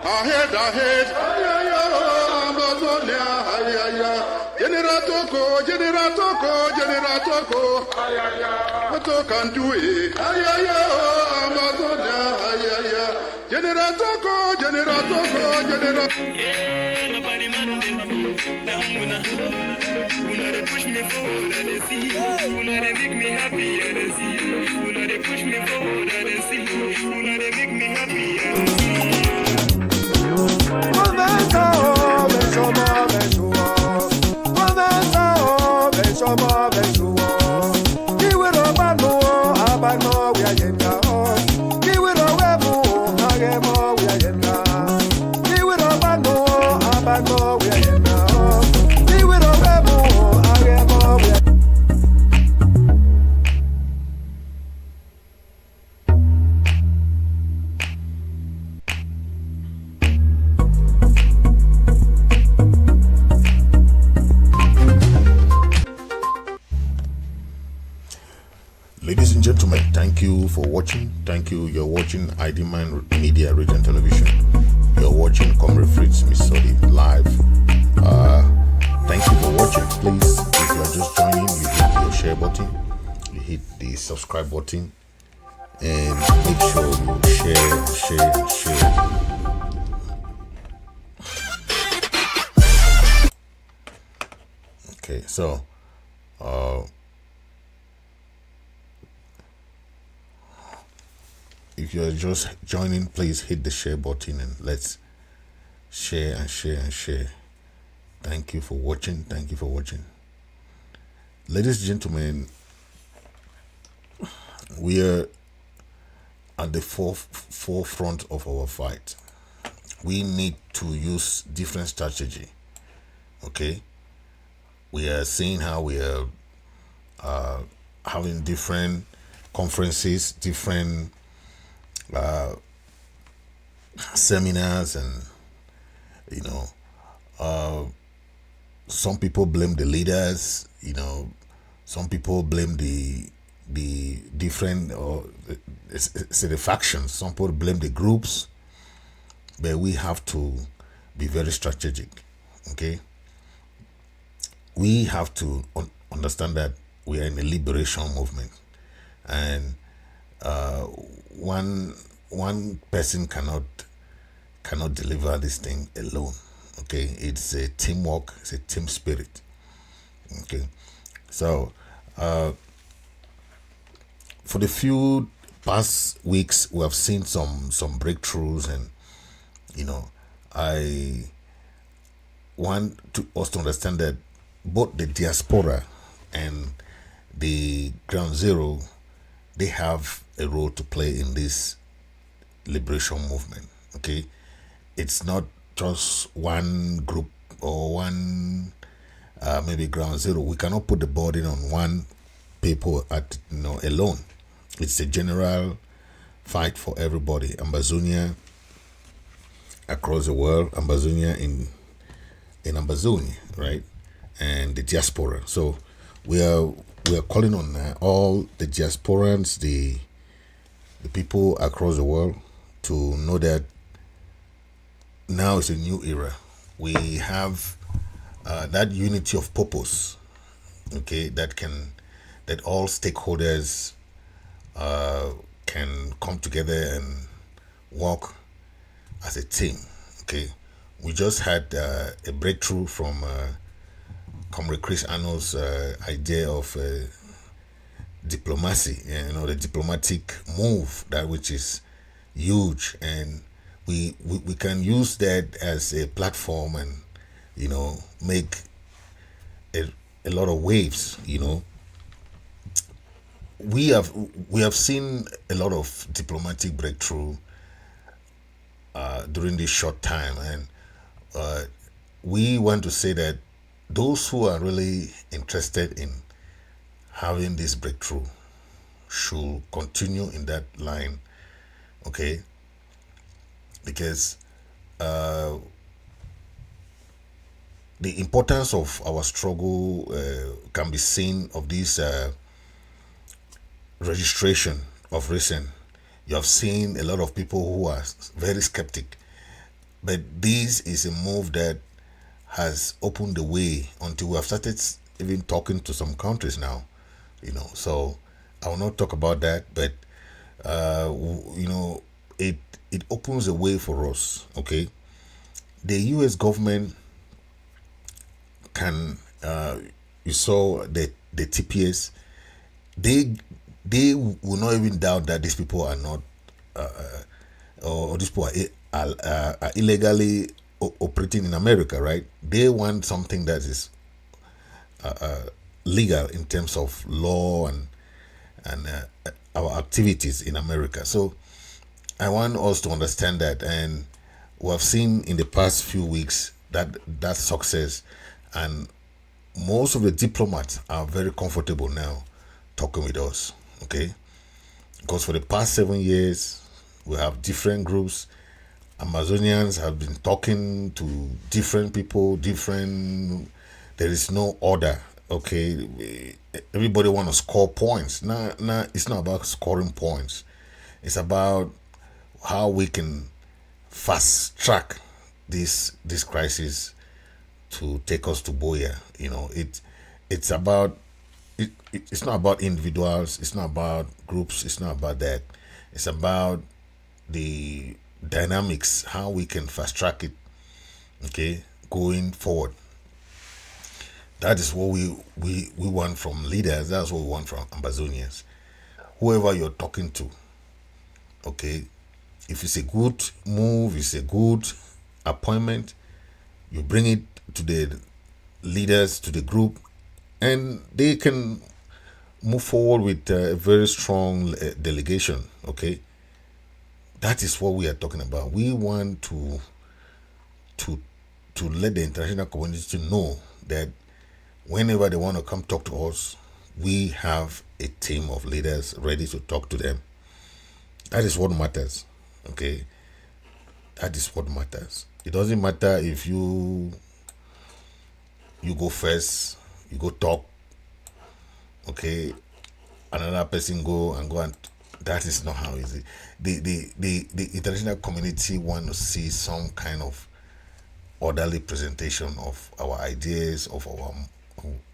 Ahead, Ambazonia, Generatoko, what can do it? Ambazonia, Generatoko. Yeah, nobody man them. Now they push me forward and they see. They make me happy and they see. They push me forward and they see. They make me happy and they see. Ladies and gentlemen, thank you for watching. Thank you. You're watching IMM Media Region Television. You're watching Comrade Fritz Misodi live. Thank you for watching. Please, if you are just joining, you hit your share button, you hit the subscribe button, and make sure you share. Okay, so if you're just joining, please hit the share button and let's share. Thank you for watching. Ladies and gentlemen, we are at the forefront of our fight. We need to use different strategy. Okay, we are seeing how we are having different conferences, different seminars, and some people blame the leaders, some people blame the different the factions, some people blame the groups, but we have to be very strategic. Okay, we have to understand that we are in a liberation movement, and one person cannot deliver this thing alone. Okay, it's a teamwork, it's a team spirit. Okay, so for the few past weeks we have seen some breakthroughs, and I want us to understand that both the diaspora and the ground zero, they have a role to play in this liberation movement. Okay, it's not just one group or one maybe ground zero. We cannot put the burden on one people alone. It's a general fight for everybody. Ambazonia across the world, Ambazonia in Ambazonia, right, and the diaspora. So we are calling on all the diasporans, the people across the world, to know that now is a new era. We have that unity of purpose, okay, that all stakeholders can come together and work as a team. Okay, we just had a breakthrough from Comrade Chris Arnold's idea of diplomacy, the diplomatic move, that which is huge, and we can use that as a platform and make a lot of waves. We have seen a lot of diplomatic breakthrough during this short time, and we want to say that those who are really interested in having this breakthrough should continue in that line. Okay, because the importance of our struggle can be seen of this registration of recent You have seen a lot of people who are very skeptic. But this is a move that has opened the way until we have started even talking to some countries now. So I will not talk about that, but it opens a way for us. Okay, the U.S. government can you saw the TPS. They will not even doubt that these people are not or these people are illegally operating in America, right? They want something that is legal in terms of law and our activities in America. So I want us to understand that, and we have seen in the past few weeks that success, and most of the diplomats are very comfortable now talking with us. Okay, because for the past 7 years we have different groups. Amazonians have been talking to different people, there is no order. Okay, everybody want to score points. Now it's not about scoring points. It's about how we can fast track this crisis to take us to Boya. It's about it's not about individuals, it's not about groups, it's not about that. It's about the dynamics, how we can fast track it, okay, going forward. That is what we want from leaders. That's what we want from Ambazonians. Whoever you're talking to, okay, if it's a good move, it's a good appointment, you bring it to the leaders, to the group, and they can move forward with a very strong delegation. Okay, that is what we are talking about. We want to let the international community know that whenever they want to come talk to us, we have a team of leaders ready to talk to them. That is what matters. Okay, that is what matters. It doesn't matter if you go first, you go talk, okay, another person go and that is not how is it. The international community want to see some kind of orderly presentation of our ideas, of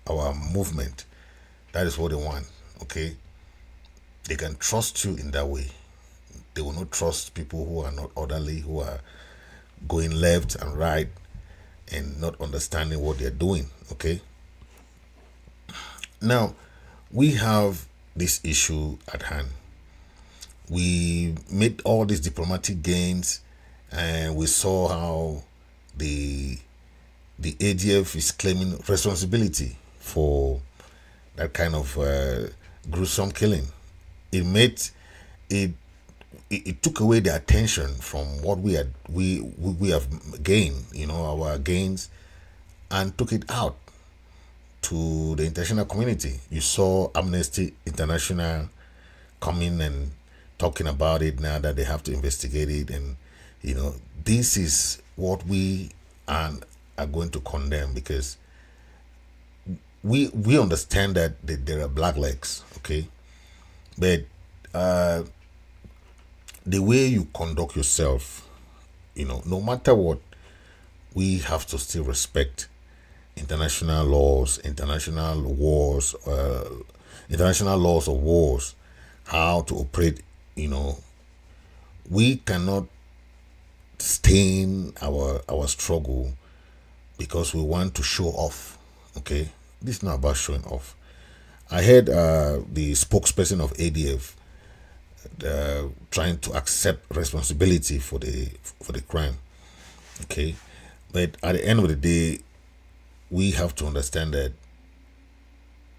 our movement. That is what they want. Okay, they can trust you in that way. They will not trust people who are not orderly, who are going left and right and not understanding what they're doing. Okay, now we have this issue at hand. We made all these diplomatic gains, and we saw how the ADF is claiming responsibility for that kind of gruesome killing. It took away the attention from what we have gained, our gains, and took it out to the international community. You saw Amnesty International coming and talking about it now that they have to investigate it, and this is what we are going to condemn, because we understand that there are black legs, okay, but the way you conduct yourself, no matter what, we have to still respect international laws, international laws of wars, how to operate. We cannot stain our struggle because we want to show off. Okay, this is not about showing off. I heard the spokesperson of ADF trying to accept responsibility for the crime. Okay, but at the end of the day, we have to understand that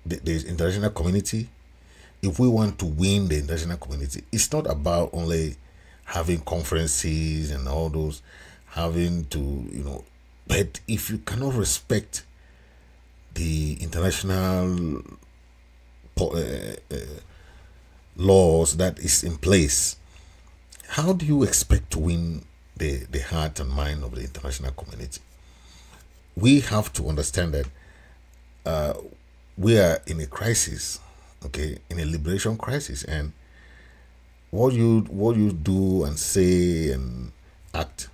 the international community, if we want to win the international community, it's not about only having conferences and all those, having to, but if you cannot respect the international laws that is in place, how do you expect to win the heart and mind of the international community? We have to understand that we are in a crisis, okay, in a liberation crisis, and what you do and say and act,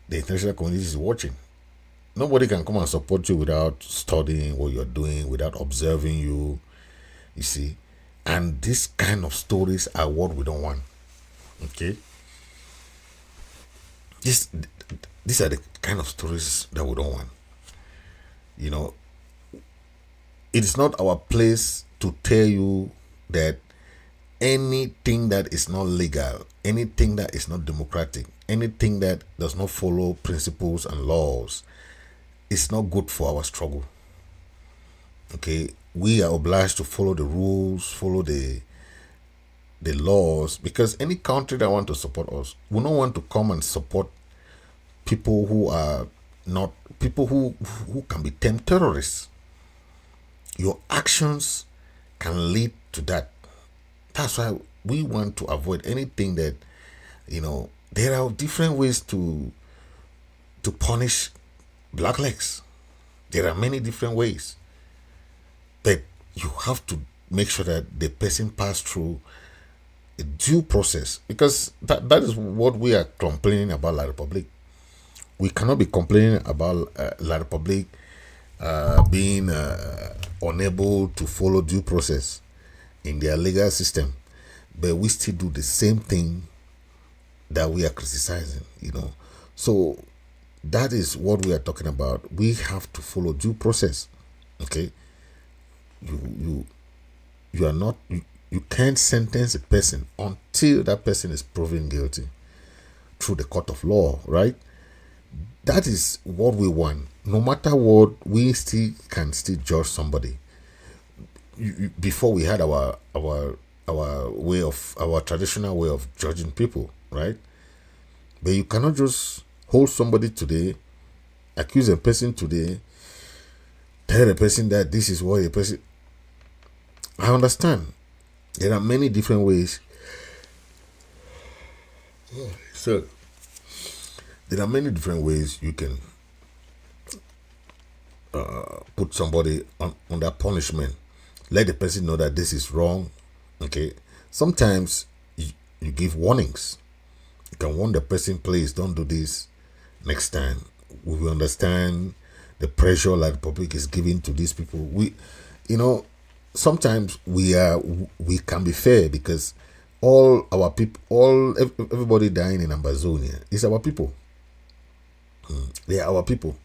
the international community is watching. Nobody can come and support you without studying what you're doing, without observing you. You see, and this kind of stories are what we don't want. Okay, these are the kind of stories that we don't want. You know, it is not our place to tell you that anything that is not legal, anything that is not democratic, anything that does not follow principles and laws is not good for our struggle. Okay, we are obliged to follow the rules, follow the laws, because any country that want to support us, we don't want to come and support people who are not people who can be termed terrorists. Your actions can lead to that. That's why we want to avoid anything that, there are different ways to punish blacklegs. There are many different ways. But you have to make sure that the person pass through a due process, because that is what we are complaining about La Republic. We cannot be complaining about La Republic being unable to follow due process in their legal system, but we still do the same thing that we are criticizing. So that is what we are talking about. We have to follow due process. Okay, you are not you can't sentence a person until that person is proven guilty through the court of law, right? That is what we want. No matter what, we can still judge somebody. Before we had our traditional way of judging people, right? But you cannot just hold somebody today, accuse a person today, tell a person that this is what a person. I understand. There are many different ways. So there are many different ways you can put somebody under punishment. Let the person know that this is wrong. Okay. Sometimes you give warnings. You can warn the person, please don't do this next time. We will understand the pressure that the public is giving to these people. Sometimes we can be fair, because all our people, everybody dying in Ambazonia is our people. They are our people.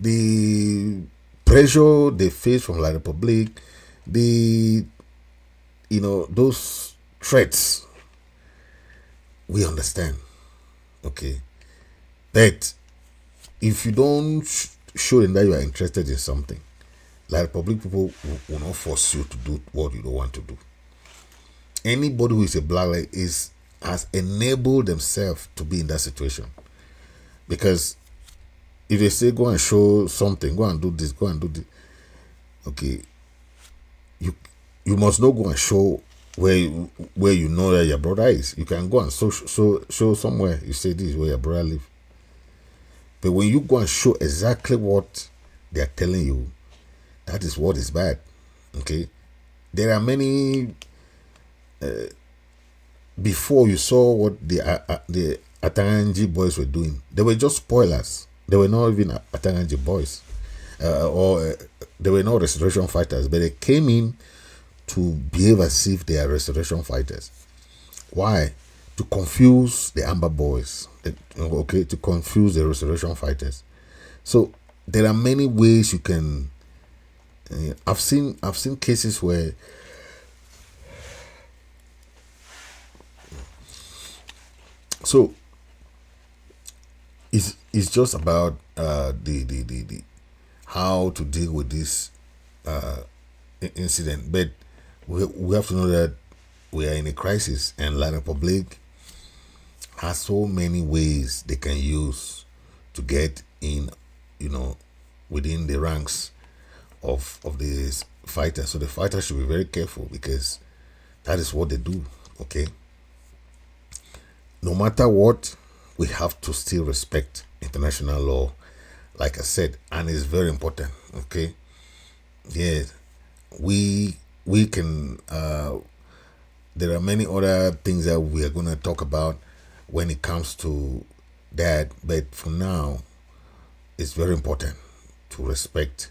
The pressure they face from La Republic, those threats, we understand. Okay, but if you don't show them that you are interested in something, La Republic people will not force you to do what you don't want to do. Anybody who is a blackleg has enabled themselves to be in that situation. Because if they say go and show something, go and do this, go and do this, okay, you must not go and show where you know that your brother is. You can go and show somewhere. You say this is where your brother lives. But when you go and show exactly what they are telling you, that is what is bad. Okay, there are many. Before you saw what the Atanganji boys were doing, they were just spoilers. They were not even Atanganji boys, or they were not restoration fighters, but they came in to behave as if they are restoration fighters. Why? To confuse the Amber boys. Okay, to confuse the restoration fighters. So there are many ways you can. I've seen cases where so it's just about the how to deal with this incident. But we have to know that we are in a crisis, and La Republic has so many ways they can use to get in, within the ranks of the fighters. So the fighters should be very careful, because that is what they do. Okay, no matter what, we have to still respect international law, like I said, and it's very important. Okay, yeah, we can there are many other things that we are going to talk about when it comes to that, but for now, it's very important to respect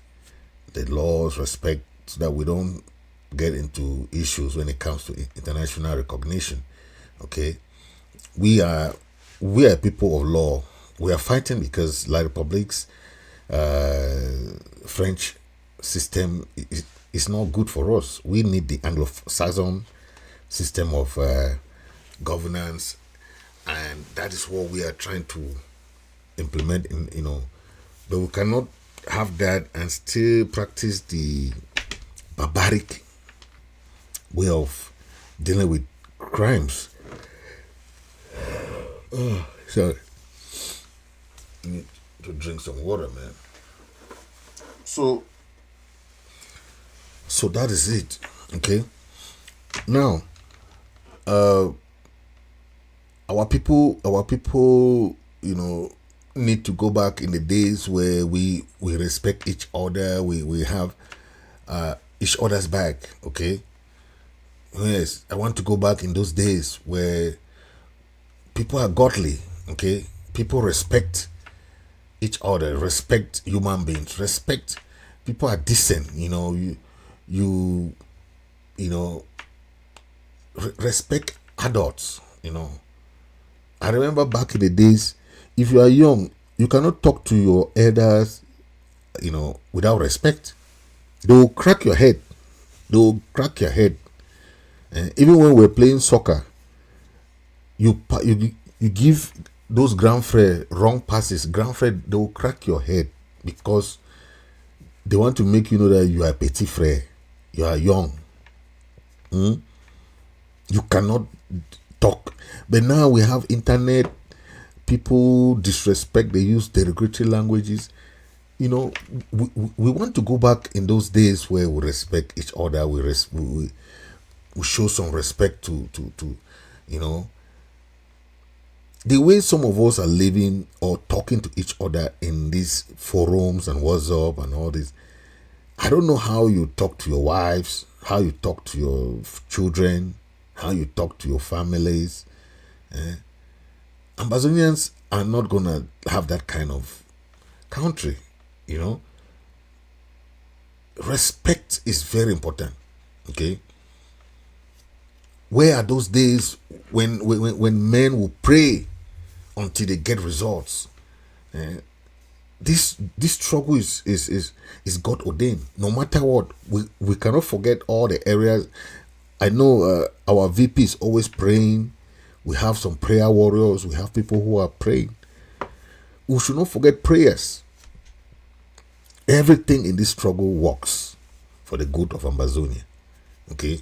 the laws, respect so that we don't get into issues when it comes to international recognition. Okay, we are people of law. We are fighting because La Republique's French system is not good for us. We need the Anglo-Saxon system of governance, and that is what we are trying to implement in, but we cannot have that and still practice the barbaric way of dealing with crimes. Oh, sorry. I need to drink some water, man. So that is it. Okay. Now, our people, need to go back in the days where we respect each other. We have each other's back. Okay. Yes, I want to go back in those days where people are godly. Okay, people respect each other, respect human beings, respect people are decent. Respect adults. I remember back in the days, if you are young, you cannot talk to your elders, without respect. They will crack your head. And even when we're playing soccer, you give those grand frères wrong passes. Grand frère, they will crack your head because they want to make you know that you are petit frère. You are young. You cannot talk. But now we have internet. People disrespect. They use derogatory languages. We want to go back in those days where we respect each other. We show some respect to the way some of us are living or talking to each other in these forums and WhatsApp and all this. I don't know how you talk to your wives, how you talk to your children, how you talk to your families. Ambazonians are not going to have that kind of country, Respect is very important, okay? Where are those days when men will pray until they get results? This struggle is God ordained. No matter what, we cannot forget all the areas. I know our VP is always praying. We have some prayer warriors. We have people who are praying. We should not forget prayers. Everything in this struggle works for the good of Ambazonia. Okay.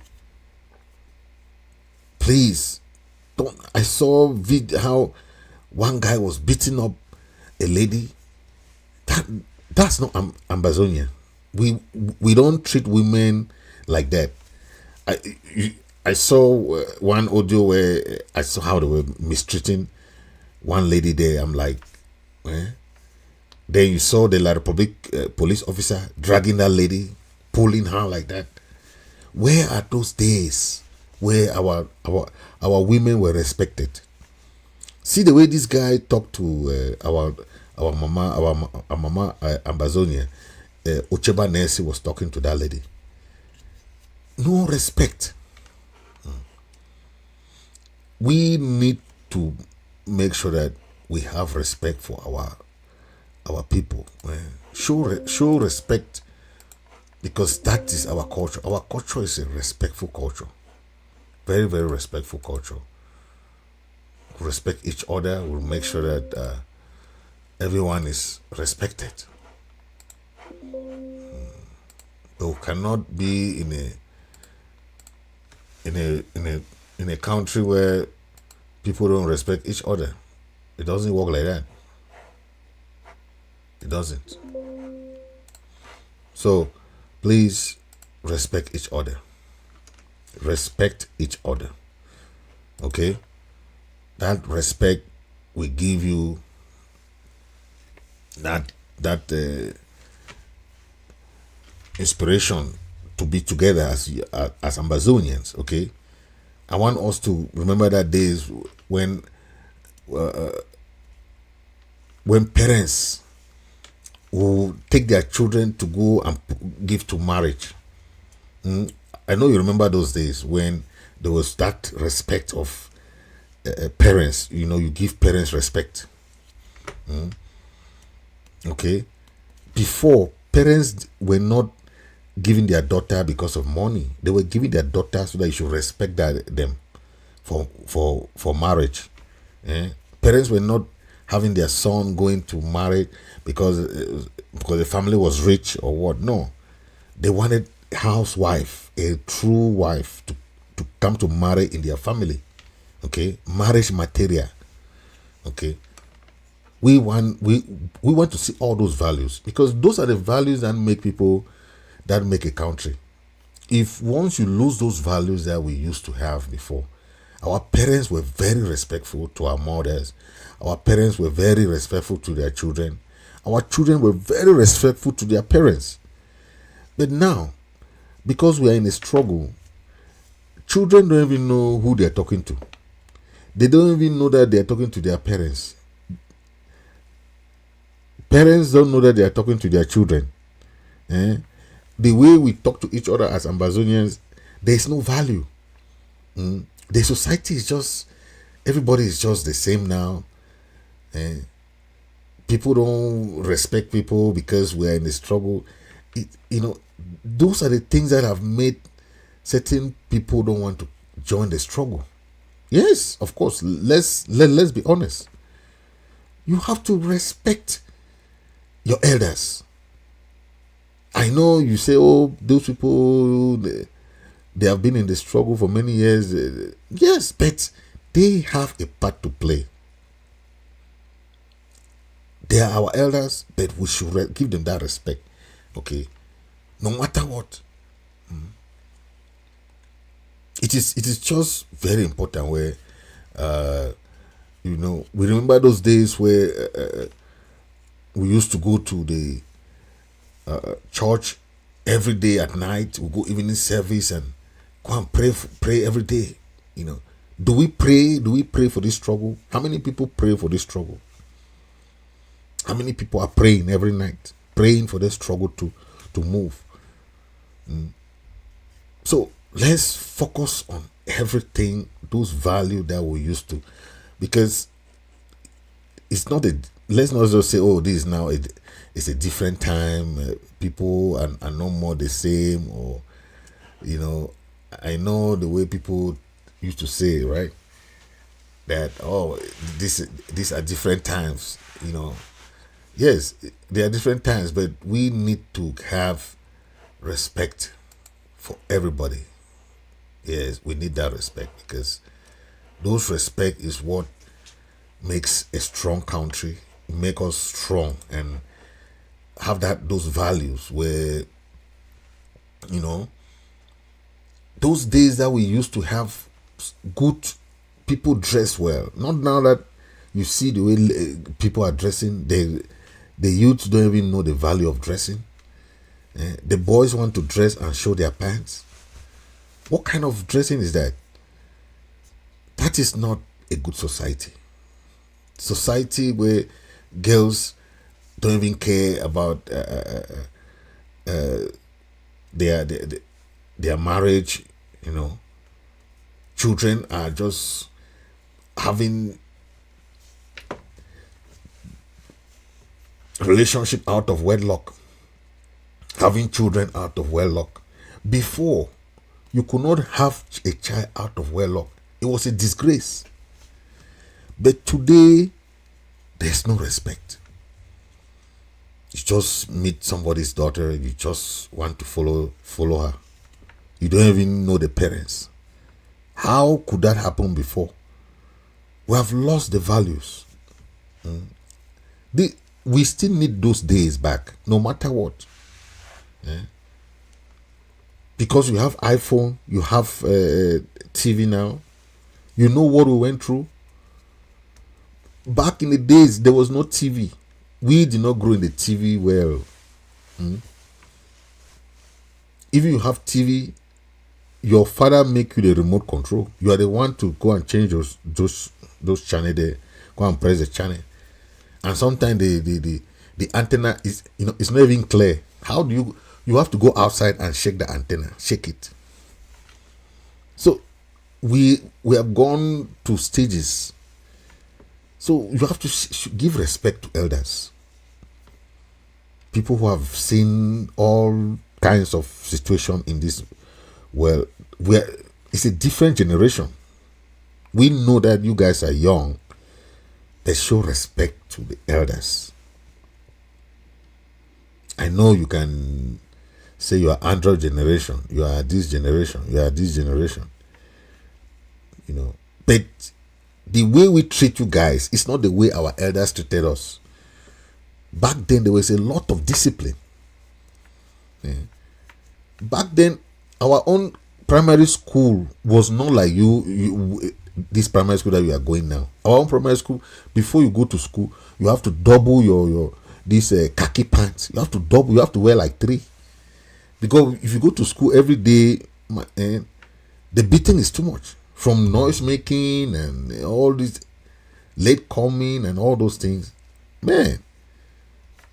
Please don't. I saw how one guy was beating up a lady. That's not Ambazonia. We don't treat women like that. I saw one audio where I saw how they were mistreating one lady there. I'm like, Then you saw the La Republique police officer dragging that lady, pulling her like that. Where are those days where our women were respected? See the way this guy talked to our mama Ambazonia. Ocheba Nancy was talking to that lady. No respect. We need to make sure that we have respect for our people. Show respect, because that is our culture. Our culture is a respectful culture. Very, very respectful culture. We respect each other. We'll make sure that everyone is respected. But we cannot be in a country where people don't respect each other. It doesn't work like that. It doesn't. So please respect each other. Respect each other. Okay? That respect will give you that inspiration to be together as Ambazonians. Okay? I want us to remember that days when parents will take their children to go and give to marriage. I know you remember those days when there was that respect of parents. You know, you give parents respect. Okay. Before, parents were not giving their daughter because of money. They were giving their daughter so that you should respect them for marriage. Parents were not having their son going to marry because the family was rich or what. No, they wanted a housewife, a true wife to come to marry in their family. Okay, marriage material. Okay, we want to see all those values, because those are the values that make a country. If once you lose those values that we used to have before, our parents were very respectful to our mothers. Our parents were very respectful to their children. Our children were very respectful to their parents. But now, because we are in a struggle, children don't even know who they are talking to. They don't even know that they are talking to their parents. Parents don't know that they are talking to their children. The way we talk to each other as Ambazonians, there is no value. The society is just, everybody is just the same now. People don't respect people because we are in the struggle. Those are the things that have made certain people don't want to join the struggle. Yes, of course. Let's be honest. You have to respect your elders. I know you say, oh, those people, they have been in the struggle for many years. Yes, but they have a part to play. They are our elders, but we should give them that respect. Okay, no matter what. It is just very important where, we remember those days where we used to go to the church every day at night. We go evening service and go and pray every day. Do we pray? Do we pray for this struggle? How many people pray for this struggle? How many people are praying every night, praying for this struggle to move? So let's focus on everything, those values that we used to, because it's not let's not just say, oh, this is now it's a different time. People are no more the same, or I know the way people used to say, right, that, oh, these are different times. Yes, there are different times, but we need to have respect for everybody. Yes, we need that respect, because those respect is what makes a strong country, make us strong, and have those values where, those days that we used to have good people dress well. Not now that you see the way people are dressing. The youths don't even know the value of dressing. The boys want to dress and show their pants. What kind of dressing is that? That is not a good society. Society where girls don't even care about their marriage. Children are just having relationship out of wedlock, having children out of wedlock. Before, you could not have a child out of wedlock. It was a disgrace. But today, there's no respect. You just meet somebody's daughter, you just want to follow her. You don't even know the parents. How could that happen before? We have lost the values. We still need those days back, no matter what. Because you have iPhone, you have TV now. You know what we went through. Back in the days, there was no TV. We did not grow in the TV well. If you have TV, your father make you the remote control. You are the one to go and change those channel there. Go and press the channel. And sometimes the antenna is, it's not even clear. How do you have to go outside and shake the antenna, shake it. So we have gone to stages. So you have to give respect to elders. People who have seen all kinds of situation in this world. It's a different generation. We know that you guys are young. They show respect to the elders. I know you can say you are Android generation, you are this generation, you are this generation. But the way we treat you guys is not the way our elders treated us. Back then, there was a lot of discipline. Yeah. Back then, our own primary school was not like this primary school that you are going now. Our own primary school, before you go to school, you have to double your khaki pants. You have to double. You have to wear like 3, because if you go to school every day, the beating is too much. From noise making and all this late coming and all those things, man.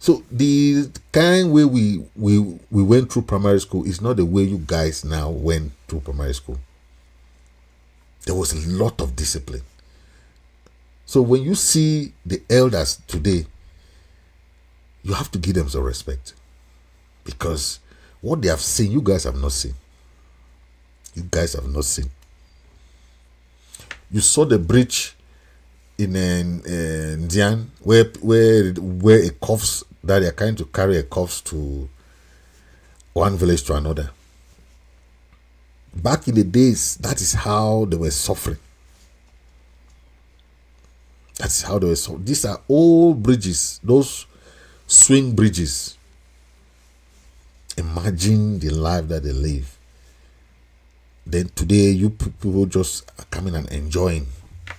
So the kind way we went through primary school is not the way you guys now went through primary school. There was a lot of discipline. So when you see the elders today, you have to give them some respect, because what they have seen, you guys have not seen. You guys have not seen. You saw the bridge in Dian where a corpse, that they are trying to carry a corpse to one village to another. Back in the days, that is how they were suffering. That's how they were suffering. These are old bridges, those swing bridges. Imagine the life that they live. Then today, you people just are coming and enjoying.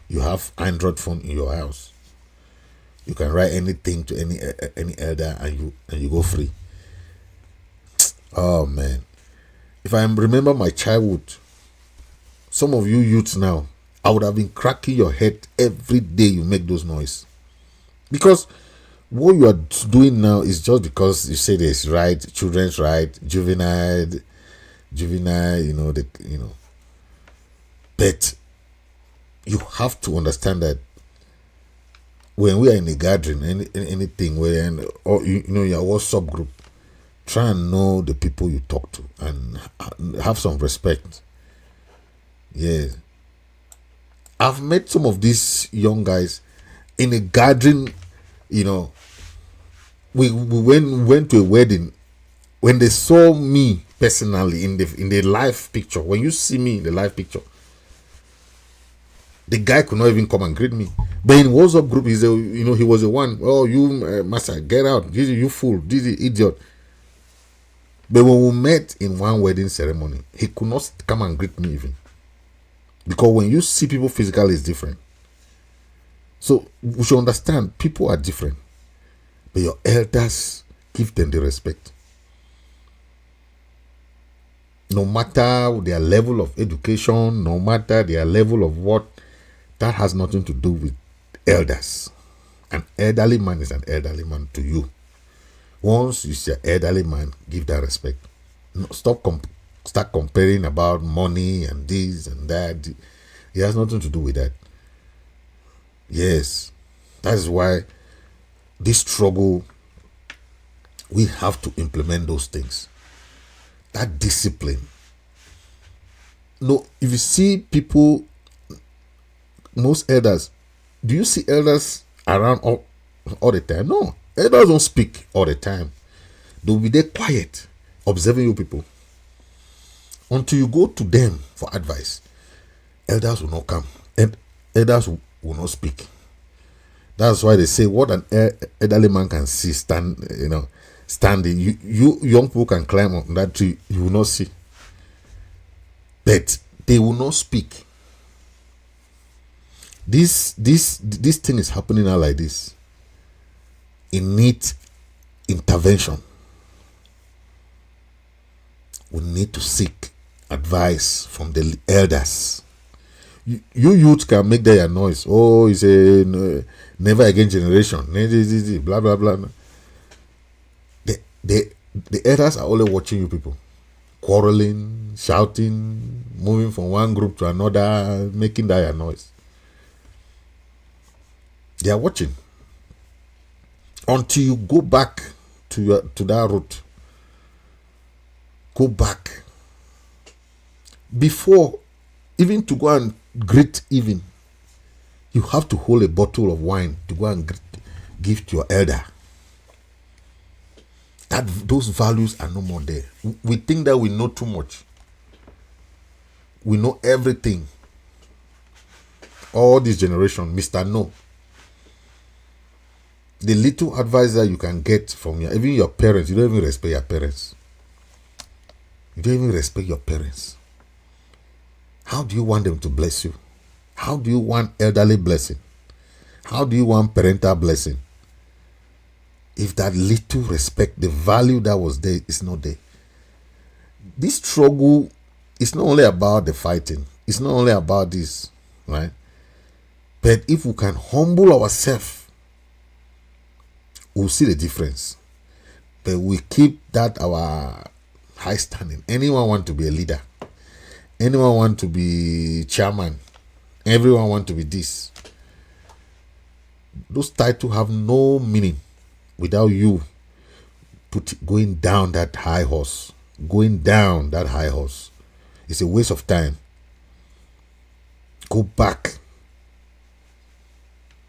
You have Android phone in your house. You can write anything to any elder, and you go free. Oh man! If I remember my childhood, some of you youths now, I would have been cracking your head every day you make those noise, because what you are doing now is just because you say there's right, children's right, juvenile, but you have to understand that when we are in a gathering, anything, or your WhatsApp group, try and know the people you talk to and have some respect. Yeah, I've met some of these young guys in a gathering. We went to a wedding. When they saw me personally in the live picture, when you see me in the live picture, the guy could not even come and greet me. But in WhatsApp group, he was the one. Oh, you master, get out! You fool! This is idiot. But when we met in one wedding ceremony, he could not come and greet me even, because when you see people physically, it's different. So we should understand people are different, but your elders, give them the respect. No matter their level of education, no matter their level of what, that has nothing to do with elders. An elderly man is an elderly man to you. Once you see an elderly man, give that respect. No, start comparing about money and this and that. It has nothing to do with that. Yes, that is why this struggle, we have to implement those things. That discipline. No, if you see people, most elders, do you see elders around all the time? No, elders don't speak all the time. They'll be there quiet, observing you people. Until you go to them for advice, elders will not come. And elders will not speak. That's why they say what an elderly man can see standing. You young people can climb on that tree, you will not see. But they will not speak. This thing is happening now like this. It needs intervention. We need to seek advice from the elders. You youth can make their noise. Oh, it's a never again generation. Blah blah blah. The elders are only watching you people, quarreling, shouting, moving from one group to another, making their noise. They are watching until you go back to that route. Go back before even to go and greet. Even you have to hold a bottle of wine to go and give to your elder. That those values are no more there. We think that we know too much. We know everything. All this generation, Mr. No. The little advice that you can get from even your parents, you don't even respect your parents. You don't even respect your parents. How do you want them to bless you? How do you want elderly blessing? How do you want parental blessing? If that little respect, the value that was there is not there. This struggle is not only about the fighting. It's not only about this, right? But if we can humble ourselves, we'll see the difference. But we keep that our high standing. Anyone want to be a leader? Anyone want to be chairman? Everyone want to be this. Those titles have no meaning without you going down that high horse. Going down that high horse. It's a waste of time. Go back.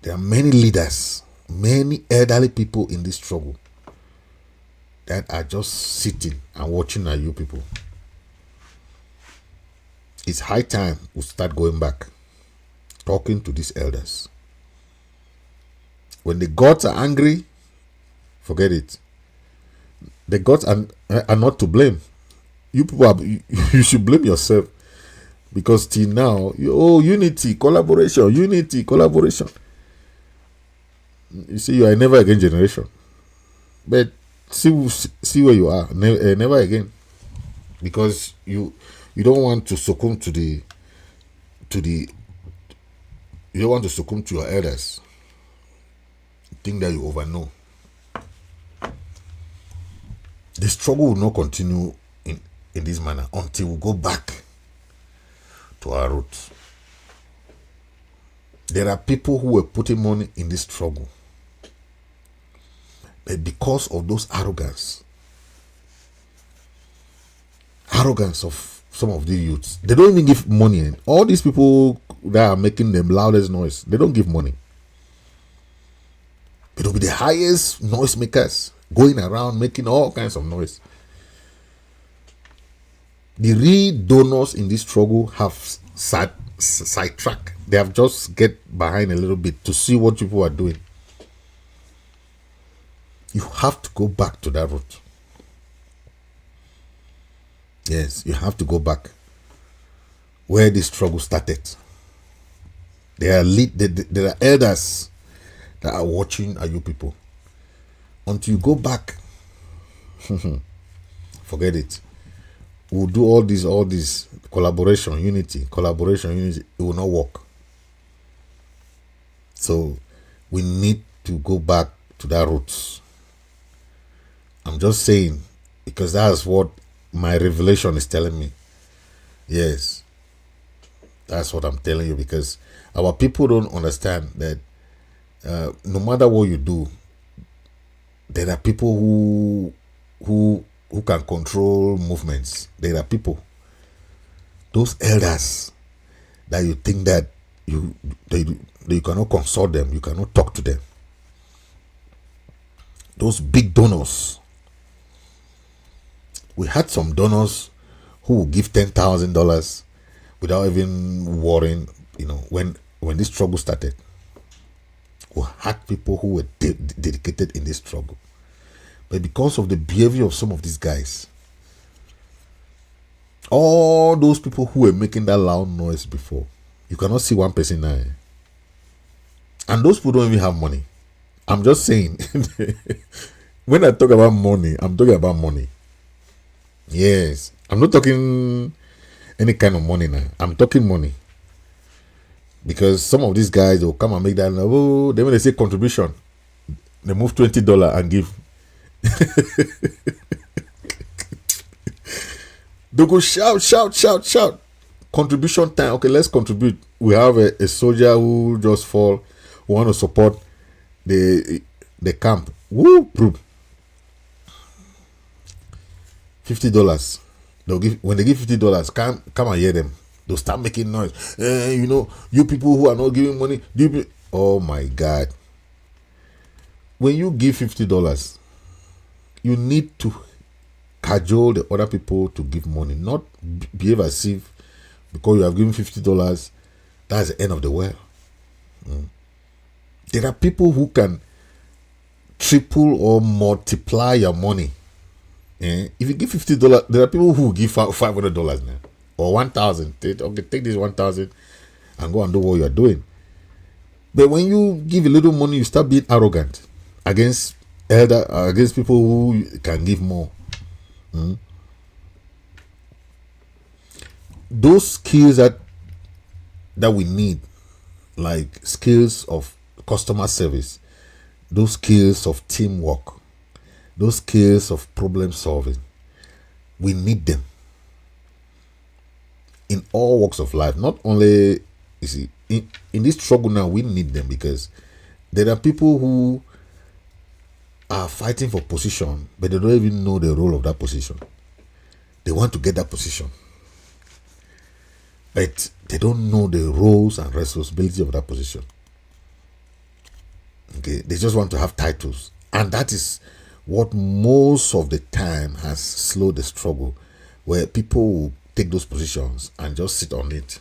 There are many leaders, many elderly people in this struggle that are just sitting and watching at you people. It's high time we start going back, talking to these elders. When the gods are angry, forget it. The gods are not to blame. You people you should blame yourself, because till now, unity, collaboration. You see, you are a never again generation, but see where you are. Never again, because you don't want to succumb to the you don't want to succumb to your elders. You think that you overknow. The struggle will not continue in this manner until we go back to our roots. There are people who were putting money in this struggle, but because of those arrogance of some of the youths, they don't even give money. All these people that are making the loudest noise, they don't give money. It will be the highest noise makers going around making all kinds of noise. The real donors in this struggle have sidetracked. They have just get behind a little bit to see what people are doing. You have to go back to that route. Yes, you have to go back where this struggle started. There are elders that are watching at you people. Until you go back, forget it. We'll do all this collaboration, unity. It will not work. So we need to go back to that roots. I'm just saying, because that's what my revelation is telling me. Yes, that's what I'm telling you, because our people don't understand that no matter what you do, there are people who can control movements. There are people, those elders, that you think that you cannot consult them, you cannot talk to them. Those big donors. We had some donors who will give $10,000 without even worrying. When this struggle started, we had people who were dedicated in this struggle. But because of the behavior of some of these guys, all those people who were making that loud noise before, you cannot see one person now. And those people don't even have money. I'm just saying. When I talk about money, I'm talking about money. Yes. I'm not talking any kind of money now. I'm talking money. Because some of these guys will come and make that. Oh, then when they say contribution, they move $20 and give. They go shout, shout, shout, shout. Contribution time. Okay, let's contribute. We have a soldier who just fall, who want to support the camp. Woo, proof. $50. They'll give when they give $50. Come and hear them. They'll start making noise. You know, you people who are not giving money. Oh my God! When you give $50, you need to cajole the other people to give money, not behave as if because you have given $50, that's the end of the world. There are people who can triple or multiply your money. If you give $50, there are people who give $500 now or $1,000. Okay, take this $1,000 and go and do what you are doing. But when you give a little money, you start being arrogant against people who can give more. Those skills that we need, like skills of customer service, those skills of teamwork, those skills of problem solving, we need them in all walks of life. Not only, you see, in this struggle now, we need them because there are people who are fighting for position, but they don't even know the role of that position. They want to get that position, but they don't know the roles and responsibility of that position. Okay, they just want to have titles, and that is what most of the time has slowed the struggle, where people will take those positions and just sit on it.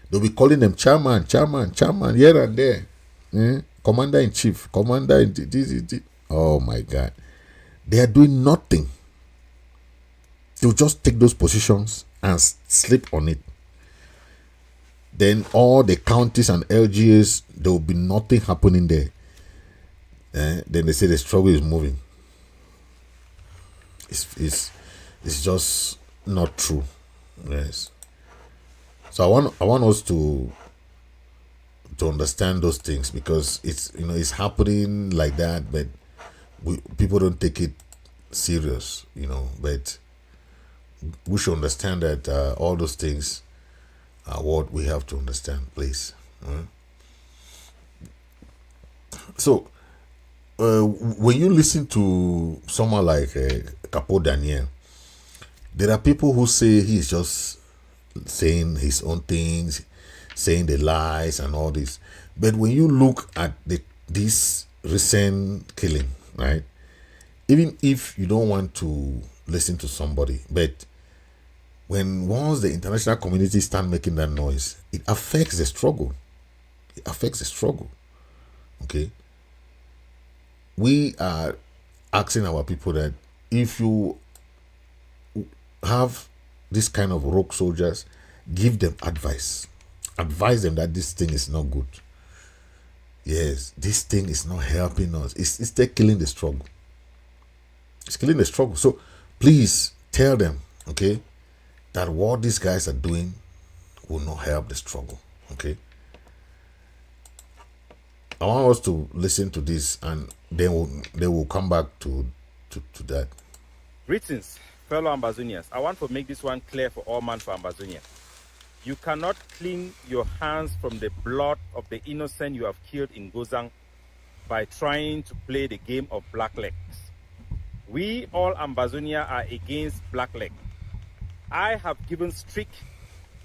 They'll be calling them chairman here and there, commander-in-chief, commander-in-chief. Oh my God, they are doing nothing. They'll just take those positions and sleep on it. Then all the counties and LGAs, there will be nothing happening there. Then they say the struggle is moving. It's just not true. Yes. So I want us to understand those things, because it's happening like that, but people don't take it serious, but we should understand that all those things are what we have to understand, please. So when you listen to someone like Capo Daniel, there are people who say he's just saying his own things, saying the lies and all this. But when you look at this recent killing, right? Even if you don't want to listen to somebody, but once the international community start making that noise, it affects the struggle. It affects the struggle. Okay? We are asking our people that if you have this kind of rogue soldiers, give them advice. Advise them that this thing is not good. Yes, this thing is not helping us. It's still killing the struggle. It's killing the struggle. So please tell them, okay, that what these guys are doing will not help the struggle. Okay. I want us to listen to this, and then they will come back to that. Greetings, fellow Ambazonians. I want to make this one clear for all man for Ambazonia. You cannot clean your hands from the blood of the innocent you have killed in Gozang by trying to play the game of blacklegs. We all Ambazonia are against blackleg. I have given strict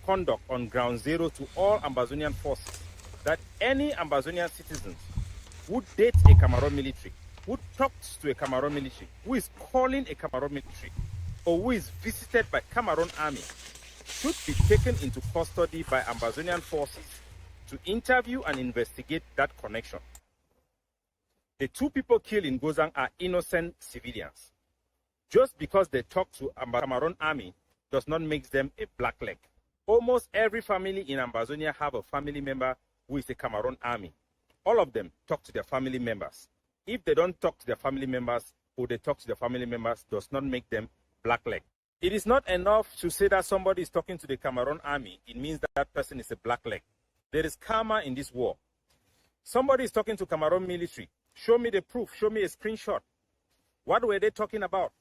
conduct on ground zero to all Ambazonian forces that any Ambazonian citizens who dates a Cameroon military, who talks to a Cameroon military, who is calling a Cameroon military, or who is visited by Cameroon army, should be taken into custody by Ambazonian forces to interview and investigate that connection. The two people killed in Gozang are innocent civilians. Just because they talk to Cameroon army does not make them a blackleg. Almost every family in Ambazonia have a family member who is a Cameroon army. All of them talk to their family members. If they don't talk to their family members, or they talk to their family members, does not make them blackleg. It is not enough to say that somebody is talking to the Cameroon army. It means that that person is a black leg. There is karma in this war. Somebody is talking to Cameroon military. Show me the proof. Show me a screenshot. What were they talking about?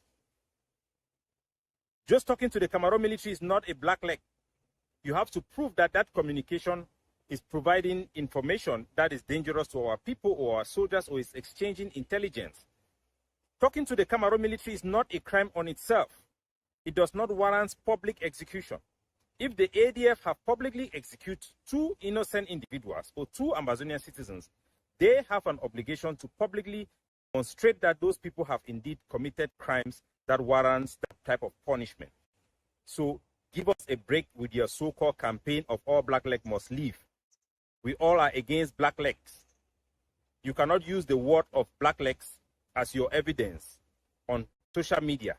Just talking to the Cameroon military is not a black leg. You have to prove that that communication is providing information that is dangerous to our people or our soldiers, or is exchanging intelligence. Talking to the Cameroon military is not a crime on itself. It does not warrant public execution. If the ADF have publicly executed 2 innocent individuals or 2 Ambazonian citizens, they have an obligation to publicly demonstrate that those people have indeed committed crimes that warrants that type of punishment. So give us a break with your so-called campaign of all black legs must leave. We all are against black legs. You cannot use the word of black legs as your evidence on social media.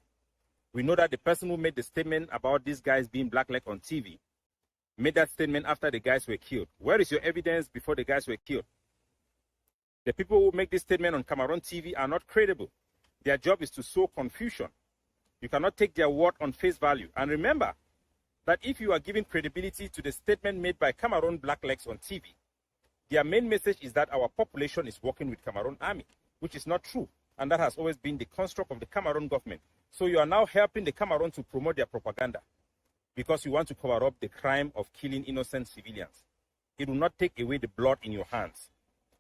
We know that the person who made the statement about these guys being black leg on TV made that statement after the guys were killed. Where is your evidence before the guys were killed? The people who make this statement on Cameroon TV are not credible. Their job is to sow confusion. You cannot take their word on face value. And remember that if you are giving credibility to the statement made by Cameroon black legs on TV, their main message is that our population is working with Cameroon army, which is not true. And that has always been the construct of the Cameroon government. So you are now helping the Cameroon to promote their propaganda because you want to cover up the crime of killing innocent civilians. It will not take away the blood in your hands.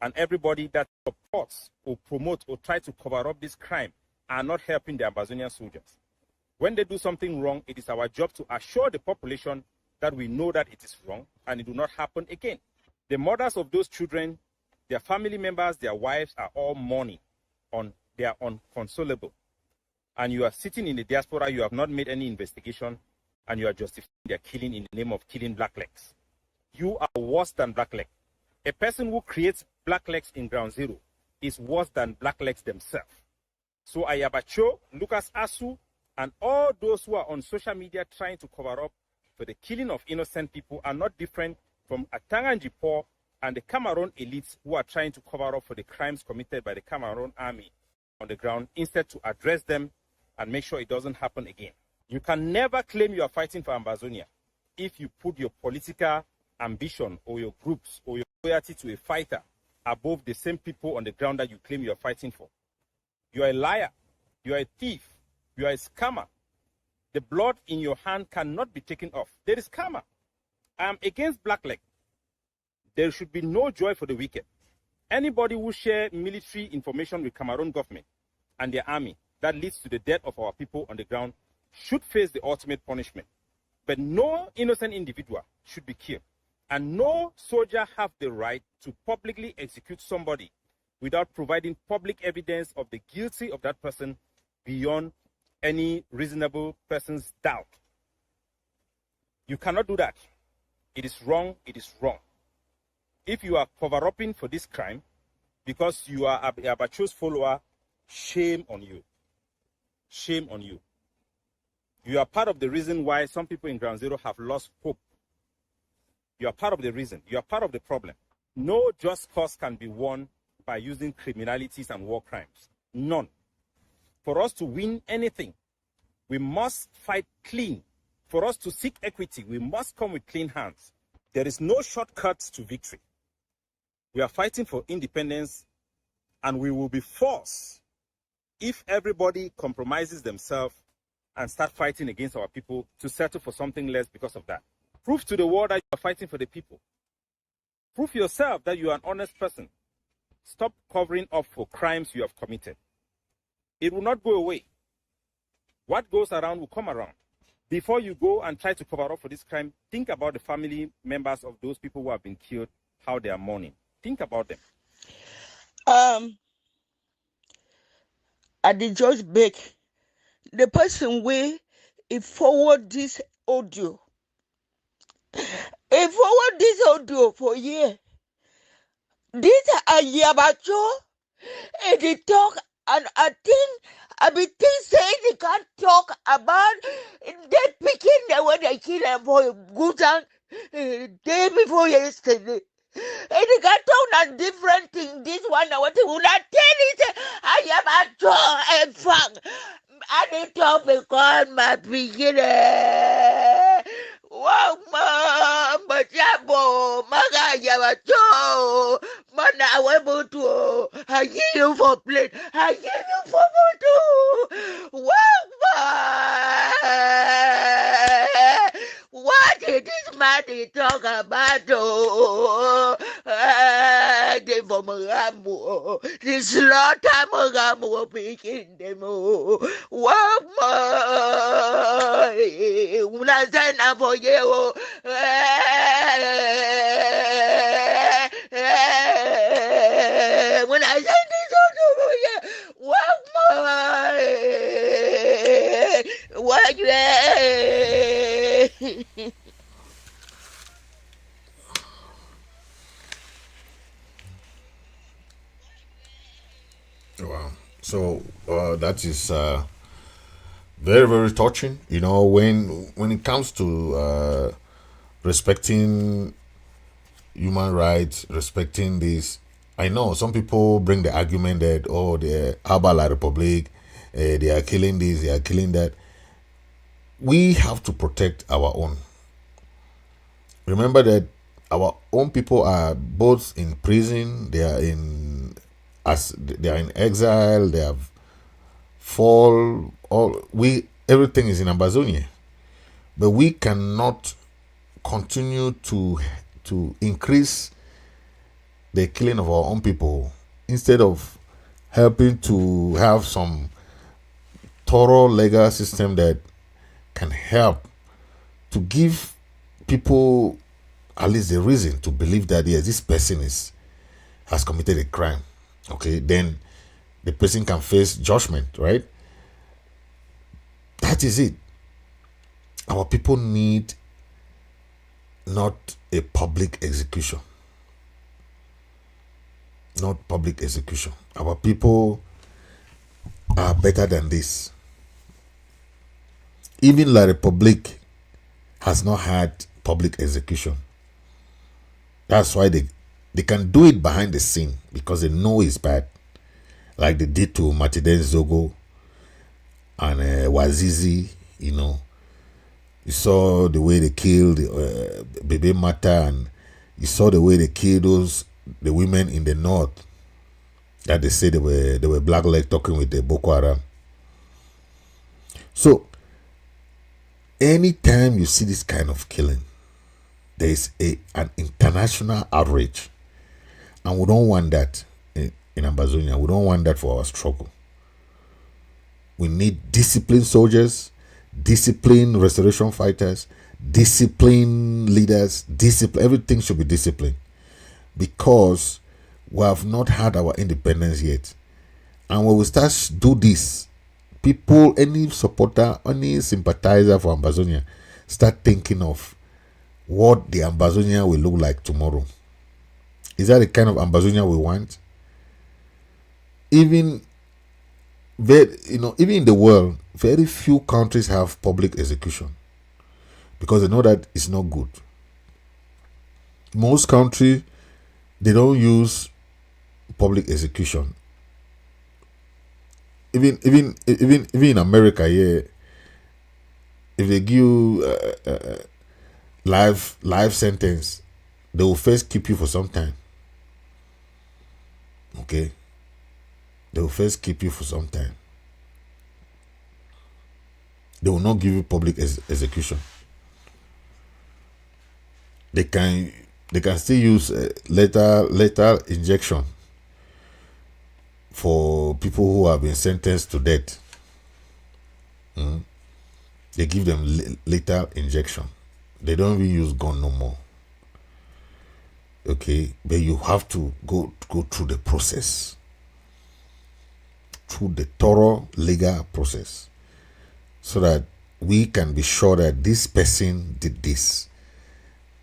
And everybody that supports or promotes or tries to cover up this crime are not helping the Ambazonian soldiers. When they do something wrong, it is our job to assure the population that we know that it is wrong and it will not happen again. The mothers of those children, their family members, their wives are all mourning. They are unconsolable. And you are sitting in the diaspora, you have not made any investigation, and you are justifying their killing in the name of killing black legs. You are worse than black leg. A person who creates black legs in ground zero is worse than black legs themselves. So Ayabacho, Lucas Asu, and all those who are on social media trying to cover up for the killing of innocent people are not different from Atanganjipo and the Cameroon elites who are trying to cover up for the crimes committed by the Cameroon army on the ground, instead to address them and make sure it doesn't happen again. You can never claim you are fighting for Ambazonia if you put your political ambition or your groups or your loyalty to a fighter above the same people on the ground that you claim you are fighting for. You are a liar. You are a thief. You are a scammer. The blood in your hand cannot be taken off. There is karma. I am against black leg. There should be no joy for the wicked. Anybody who share military information with Cameroon government and their army that leads to the death of our people on the ground should face the ultimate punishment. But no innocent individual should be killed. And no soldier have the right to publicly execute somebody without providing public evidence of the guilty of that person beyond any reasonable person's doubt. You cannot do that. It is wrong. It is wrong. If you are cover-upping for this crime because you are Abacho's follower, shame on you. Shame on you. You are part of the reason why some people in Ground Zero have lost hope. You are part of the reason. You are part of the problem. No just cause can be won by using criminalities and war crimes. None. For us to win anything, we must fight clean. For us to seek equity, we must come with clean hands. There is no shortcuts to victory. We are fighting for independence, and we will be forced if everybody compromises themselves and start fighting against our people to settle for something less because of that. Prove to the world that you are fighting for the people. Prove yourself that you are an honest person. Stop covering up for crimes you have committed. It will not go away. What goes around will come around. Before you go and try to cover up for this crime, think about the family members of those people who have been killed, how they are mourning. Think about them. At the George Beck, the person where he forward this audio. He forward this audio for a year. This a year Abacho, and he talk, and I be saying they can't talk about they picking the way they kill them for Guzan day before yesterday. And they got on a different thing. This one, what they will not tell it. I am a jaw and fuck. And the topic on my beginning. Wow, Majabo, Magayabacho, Mana Webutu, I give you for plate, I give you for Butu. Wow, what did this man talk about? The Momamu, the slaughter Mogamu picking them. Wama, unazena for you. When I send this on over here, what you Wow. So that is very, very touching. You know, when it comes to respecting human rights, respecting this, I know some people bring the argument that, oh, the Abala Republic, they are killing this, they are killing that. We have to protect our own. Remember that our own people are both in prison, they are in exile, they have fall, everything is in Ambazonia. But we cannot continue to increase the killing of our own people instead of helping to have some thorough legal system that can help to give people at least a reason to believe that yes, this person has committed a crime. Okay, then the person can face judgment, right? That is it. Our people need not a public execution. Not public execution. Our people are better than this. Even La Republic has not had public execution. That's why they can do it behind the scene because they know it's bad. Like they did to Matiden Zogo and Wazizi, you know. You saw the way they killed Bebe Mata, and you saw the way they killed the women in the north that they say they were black leg talking with the Boko Haram. So anytime you see this kind of killing, there is an international outrage, and we don't want that in Ambazonia. We don't want that for our struggle. We need disciplined soldiers, disciplined restoration fighters, disciplined leaders. Everything should be disciplined, because we have not had our independence yet. And when we start do this, people, any supporter, any sympathizer for Ambazonia, start thinking of what the Ambazonia will look like tomorrow. Is that the kind of Ambazonia we want? Even in the world, very few countries have public execution because they know that it's not good. Most countries, they don't use public execution. Even in America, yeah, if they give you life sentence, they will first keep you for some time. Okay, they will first keep you for some time. They will not give you public execution. They can still use lethal injection for people who have been sentenced to death. They give them lethal injection. They don't even use gun no more. Okay, but you have to go through the process, through the thorough legal process, so that we can be sure that this person did this.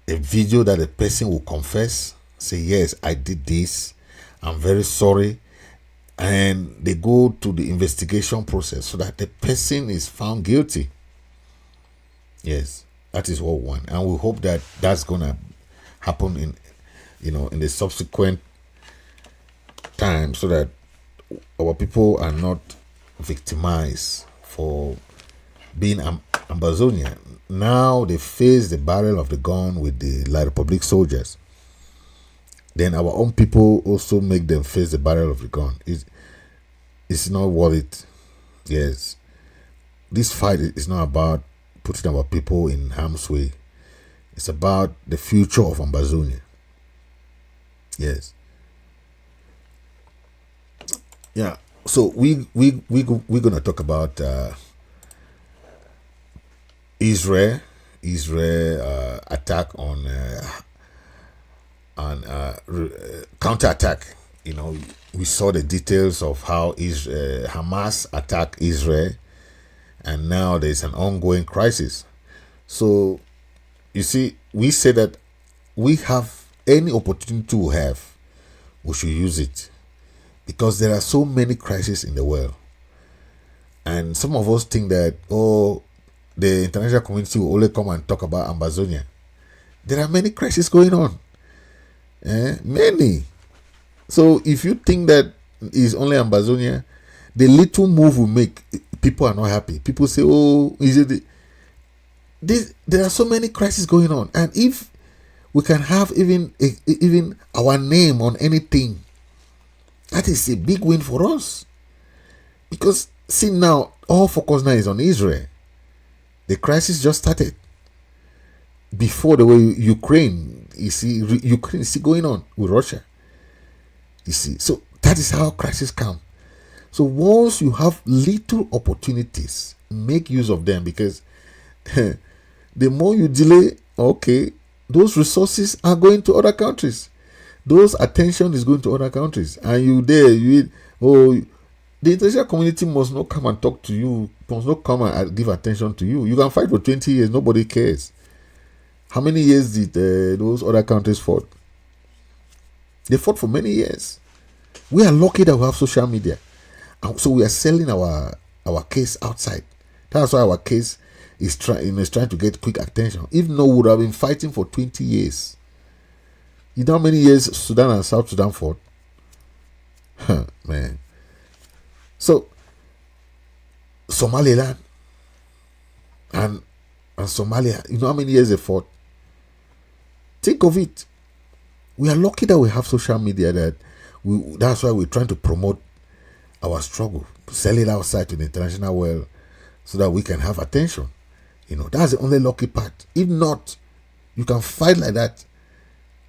A video that the person will confess, say, yes, I did this, I'm very sorry, and they go to the investigation process so that the person is found guilty. Yes, that is what we want, and we hope that that's gonna happen in the subsequent time, so that our people are not victimized for being Ambazonia. Now they face the barrel of the gun with the La Republic soldiers. Then our own people also make them face the barrel of the gun. It's not worth it. Yes. This fight is not about putting our people in harm's way. It's about the future of Ambazonia. Yes. Yeah. So we're gonna talk about Israel attack on counterattack. You know, we saw the details of how Hamas attacked Israel, and now there's an ongoing crisis. So you see, we say that we have any opportunity we have, we should use it, because there are so many crises in the world, and some of us think that, oh, the international community will only come and talk about Ambazonia. There are many crises going on, many. So if you think that it's only Ambazonia, the little move we make, people are not happy. People say, oh, is it there are so many crises going on, and if we can have even our name on anything, that is a big win for us. Because see, now all focus now is on Israel. The crisis just started. Before the way Ukraine, you see, Ukraine is still going on with Russia. You see, so that is how crisis come. So once you have little opportunities, make use of them, because the more you delay, okay, those resources are going to other countries. Those attention is going to other countries, and the international community must not come and talk to you, must not come and give attention to you. You can fight for 20 years, nobody cares. How many years did those other countries fought? They fought for many years. We are lucky that we have social media, and so we are selling our case outside. That's why our case is trying to get quick attention. If not, we would have been fighting for 20 years. You know how many years Sudan and South Sudan fought? Man. So Somaliland and Somalia, you know how many years they fought? Think of it. We are lucky that we have social media, that's why we're trying to promote our struggle, sell it outside to the international world, so that we can have attention. You know, that's the only lucky part. If not, you can fight like that.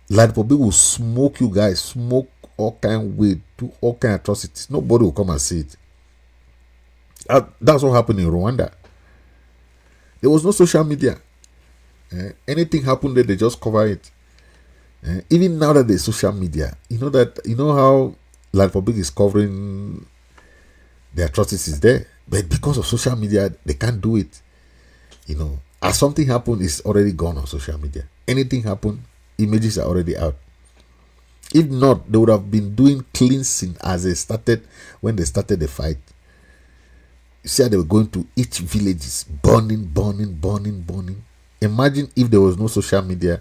Like people will smoke you guys, smoke all kind of way, do all kind of atrocities. Nobody will come and see it. That's what happened in Rwanda. There was no social media. Anything happened there, they just cover it. Even now that there's social media, you know how La Republic is covering the atrocities there, but because of social media, they can't do it. You know, as something happened, it's already gone on social media. Anything happened, images are already out. If not, they would have been doing cleansing when they started the fight. You see how they were going to each villages, burning. Imagine if there was no social media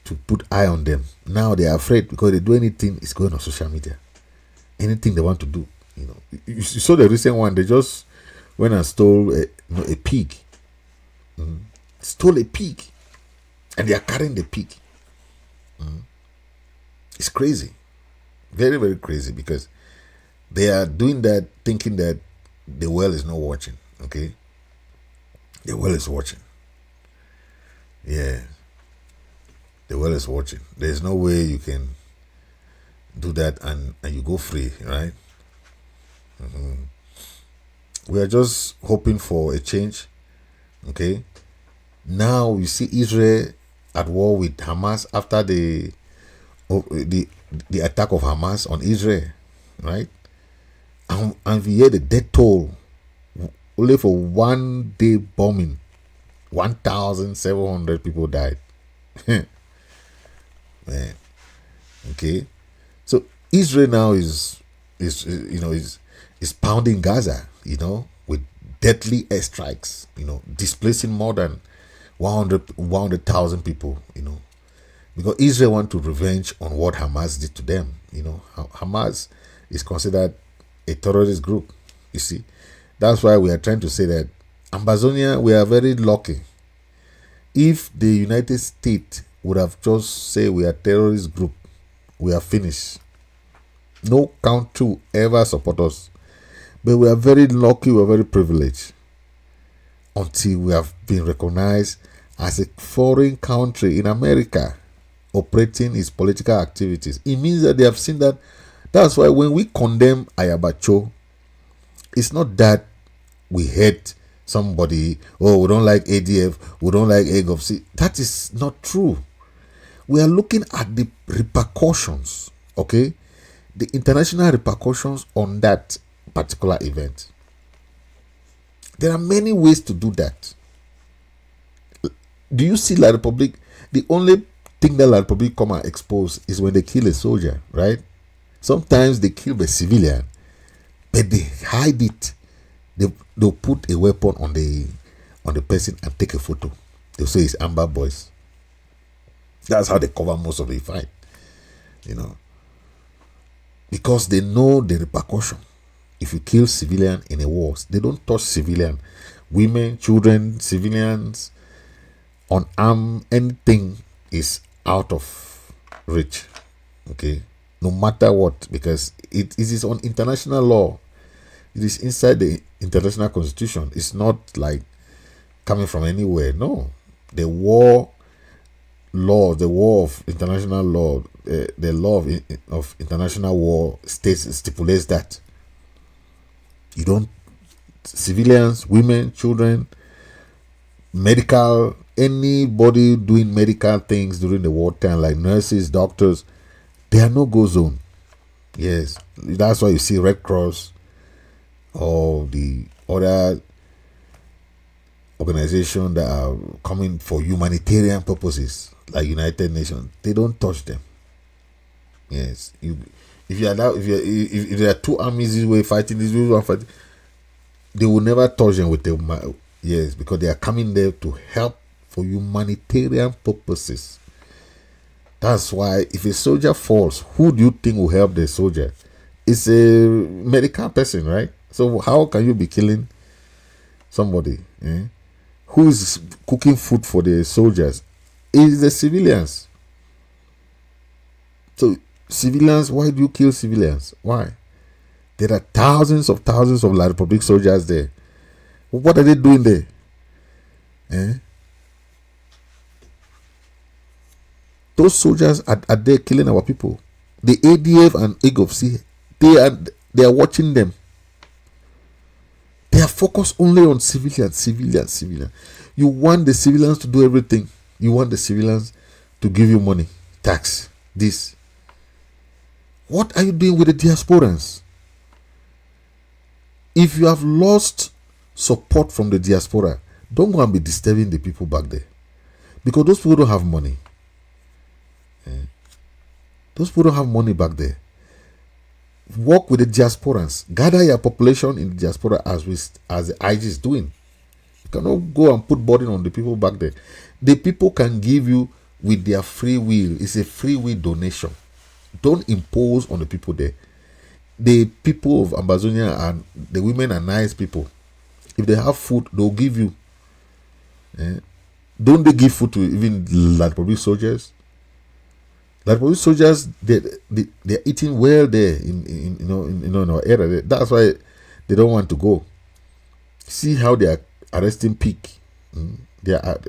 to put eye on them. Now they are afraid, because they do anything, it's going on social media. Anything they want to do, you know. You saw the recent one, they just went and stole a pig. Stole a pig, and they are carrying the pig. It's crazy, very, very crazy, because they are doing that thinking that the world is not watching. Okay, the world is watching. Yeah, the world is watching. There's no way you can do that and you go free, right? We are just hoping for a change. Okay, now we see Israel at war with Hamas after the attack of Hamas on Israel, right? And we hear the death toll only for 1 day bombing. 1,700 people died. Man, okay. So Israel now is pounding Gaza, you know, with deadly airstrikes, you know, displacing more than 100,000 people, you know, because Israel want to revenge on what Hamas did to them. You know, Hamas is considered a terrorist group, you see, That's why we are trying to say that Ambazonia, we are very lucky. If the United States would have just say we are terrorist group, we are finished. No country will ever support us. But we are very lucky, we are very privileged. Until we have been recognized as a foreign country in America operating its political activities. It means that they have seen that. That's why when we condemn Ayabacho, it's not that we hate somebody, oh, we don't like ADF, we don't like AGOVC. That is not true. We are looking at the repercussions, okay? The international repercussions on that particular event. There are many ways to do that. Do you see La Republic? The only thing that La Republic come and expose is when they kill a soldier, right? Sometimes they kill the civilian, but they hide it. They'll put a weapon on the person and take a photo. They'll say it's Amber Boys. That's how they cover most of the fight, you know, because they know the repercussion. If you kill civilian in a war, they don't touch civilian, women, children, civilians, unarmed, anything is out of reach. Okay, no matter what, because it is on international law. It is inside the international constitution. It's not like coming from anywhere. No, the war law, the war of international law, the law of international war stipulates that you don't, civilians, women, children, medical, anybody doing medical things during the wartime, like nurses, doctors, they are no go zone. Yes, that's why you see Red Cross or the other organization that are coming for humanitarian purposes, like United Nations, they don't touch them. Yes, if there are two armies this way fighting, this way one fighting, they will never touch them with the, yes, because they are coming there to help for humanitarian purposes. That's why if a soldier falls, who do you think will help the soldier? It's a medical person, right? So how can you be killing somebody? Who is cooking food for the soldiers? It's the civilians. So civilians, why do you kill civilians? Why? There are thousands of La Republic soldiers there. What are they doing there? Those soldiers are there killing our people. The ADF and AGOVC, they are watching them. They are focused only on civilians. You want the civilians to do everything. You want the civilians to give you money, tax, this. What are you doing with the diasporans? If you have lost support from the diaspora, don't go and be disturbing the people back there. Because those people don't have money. Those people don't have money back there. Work with the diasporans. Gather your population in the diaspora as the IG is doing. You cannot go and put burden on the people back there. The people can give you with their free will. It's a free will donation. Don't impose on the people there. The people of Ambazonia and the women are nice people. If they have food, they'll give you. Don't they give food to even La Republic soldiers? La Republic soldiers, they're eating well there in our area. That's why they don't want to go. See how they are arresting pig. They are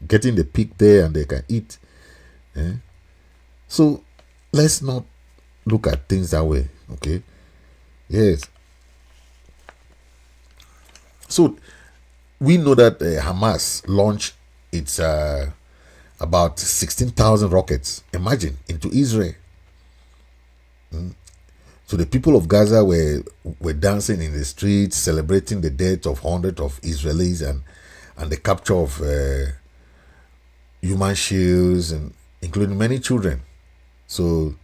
getting the pig there and they can eat. So let's not look at things that way. Okay. Yes. So we know that Hamas launched its about 16,000 rockets, imagine, into Israel. So the people of Gaza were dancing in the streets, celebrating the death of hundreds of Israelis and the capture of human shields, and including many children. So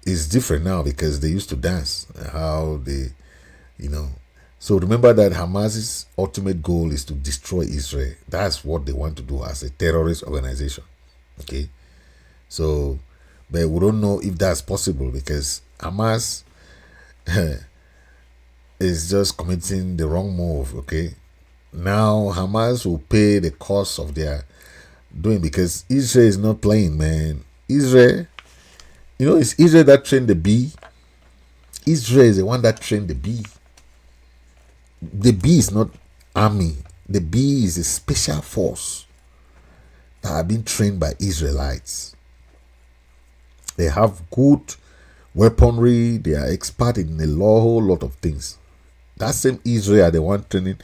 it's different now because they used to dance. How they, So remember that Hamas's ultimate goal is to destroy Israel. That's what they want to do as a terrorist organization. Okay. So, but we don't know if that's possible because Hamas, is just committing the wrong move. Okay, now Hamas will pay the cost of their doing, because Israel is not playing, man. Israel, it's Israel that trained the bee. Israel is the one that trained the bee. The bee is not army. The bee is a special force that have been trained by Israelites. They have good weaponry. They are expert in a whole lot of things. That same Israel are the one training,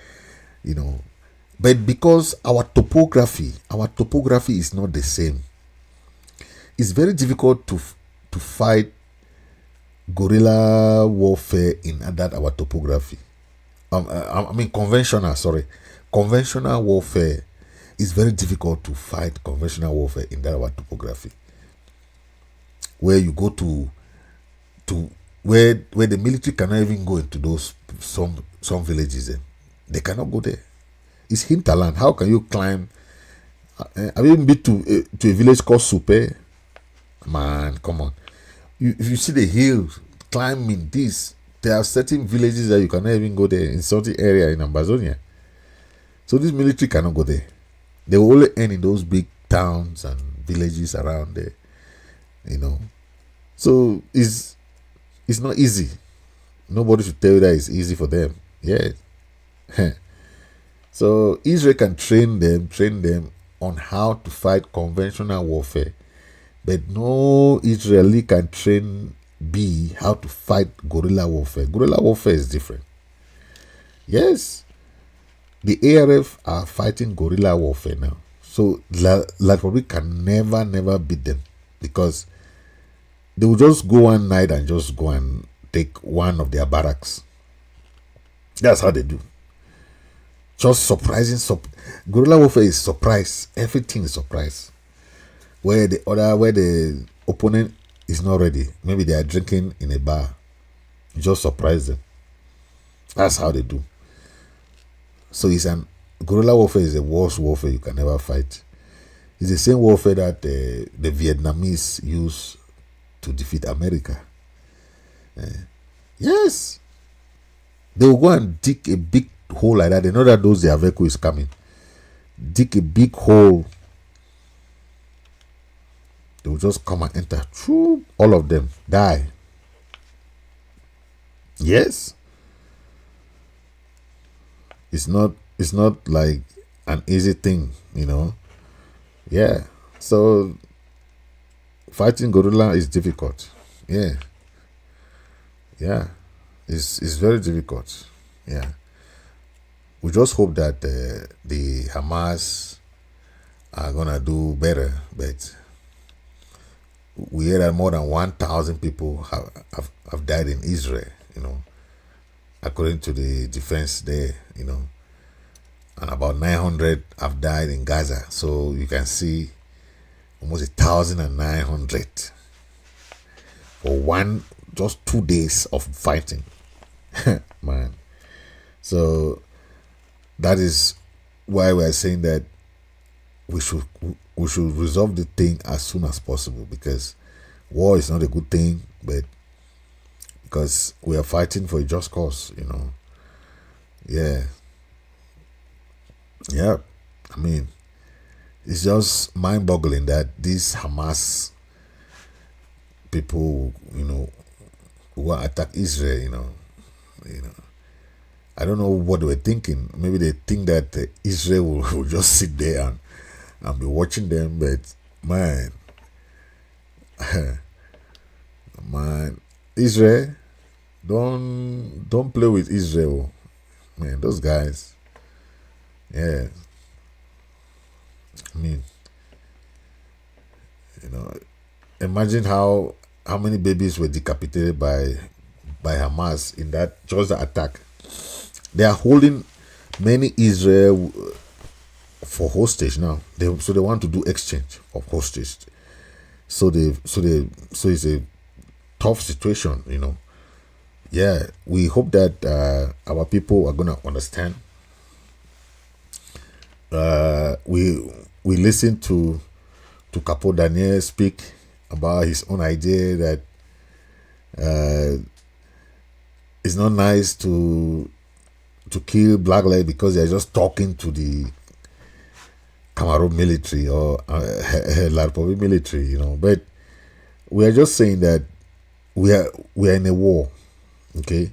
But because our topography is not the same, it's very difficult to fight guerrilla warfare in that our topography. Conventional warfare is very difficult to fight conventional warfare in that our topography, where you go to where the military cannot even go into those some villages. They cannot go there. It's hinterland. How can you climb? Have you been to a village called Supe? Man, come on. If you see the hills, climbing this, there are certain villages that you cannot even go there in certain area in Ambazonia. So this military cannot go there. They will only end in those big towns and villages around there. So it's not easy. Nobody should tell you that it's easy for them. Yeah. So Israel can train them on how to fight conventional warfare. But no Israeli can train B how to fight guerrilla warfare. Guerrilla warfare is different. Yes, the ARF are fighting guerrilla warfare now. So La Republic can never beat them, because they will just go one night and just go and take one of their barracks. That's how they do. Just surprising. Guerrilla warfare is surprise. Everything is surprise. Where the opponent is not ready. Maybe they are drinking in a bar. You just surprise them. That's how they do. So guerrilla warfare is the worst warfare you can ever fight. It's the same warfare that the Vietnamese use to defeat America. Yes. They will go and dig a big hole like that. They know that their vehicle is coming. Dig a big hole. They will just come and enter. All of them die. Yes. It's not like an easy thing, Yeah. So fighting guerrilla is difficult. Yeah. Yeah. It's very difficult. Yeah. We just hope that the Hamas are gonna do better, but we hear that more than 1,000 people have died in Israel, according to the defense there, and about 900 have died in Gaza. So you can see almost 1,900 for just 2 days of fighting. Man. So that is why we're saying that we should resolve the thing as soon as possible, because war is not a good thing, but because we are fighting for a just cause, Yeah. I mean, it's just mind-boggling that these Hamas people, who attack Israel, I don't know what they were thinking. Maybe they think that Israel will just sit there and be watching them, but man, Israel, don't play with Israel, man. Those guys, yeah. I mean, imagine how many babies were decapitated by Hamas in that attack. They are holding many Israel for hostage now. So they want to do exchange of hostage. So it's a tough situation, Yeah, we hope that our people are gonna understand. We listened to Capo Daniel speak about his own idea that it's not nice to kill black leg because they're just talking to the Cameroon military or La Republic military, you know. But we are just saying that we are in a war. Okay,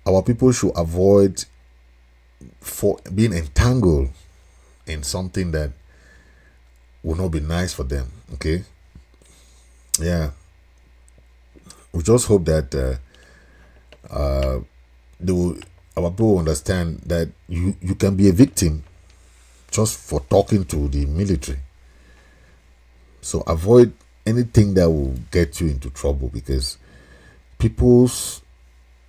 our people should avoid for being entangled in something that will not be nice for them. Okay, yeah. We just hope that our people will understand that you can be a victim just for talking to the military. So avoid anything that will get you into trouble, because people's,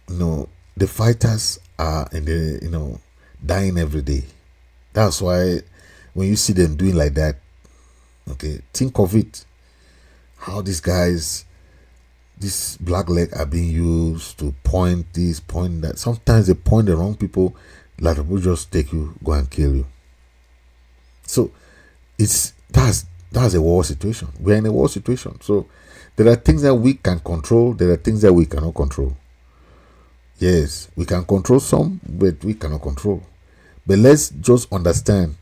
the fighters are in the, dying every day. That's why when you see them doing like that, okay, think of it. How these guys, this black leg are being used to point this, point that. Sometimes they point the wrong people, like people just take you, go and kill you. So that's a war situation. We're in a war situation. So there are things that we can control, there are things that we cannot control. Yes, we can control some, but we cannot control. But let's just understand,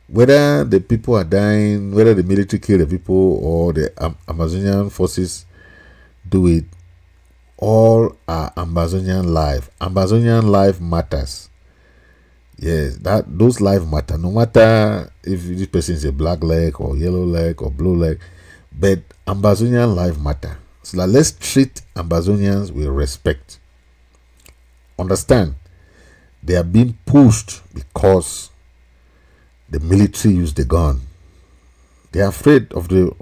whether the people are dying, whether the military kill the people or the Amazonian forces do it, all are Amazonian life. Amazonian life matters. Yes, those lives matter. No matter if this person is a black leg or yellow leg or blue leg, but Amazonian life matter. So let's treat Amazonians with respect. Understand, they are being pushed because the military use the gun. They are afraid of the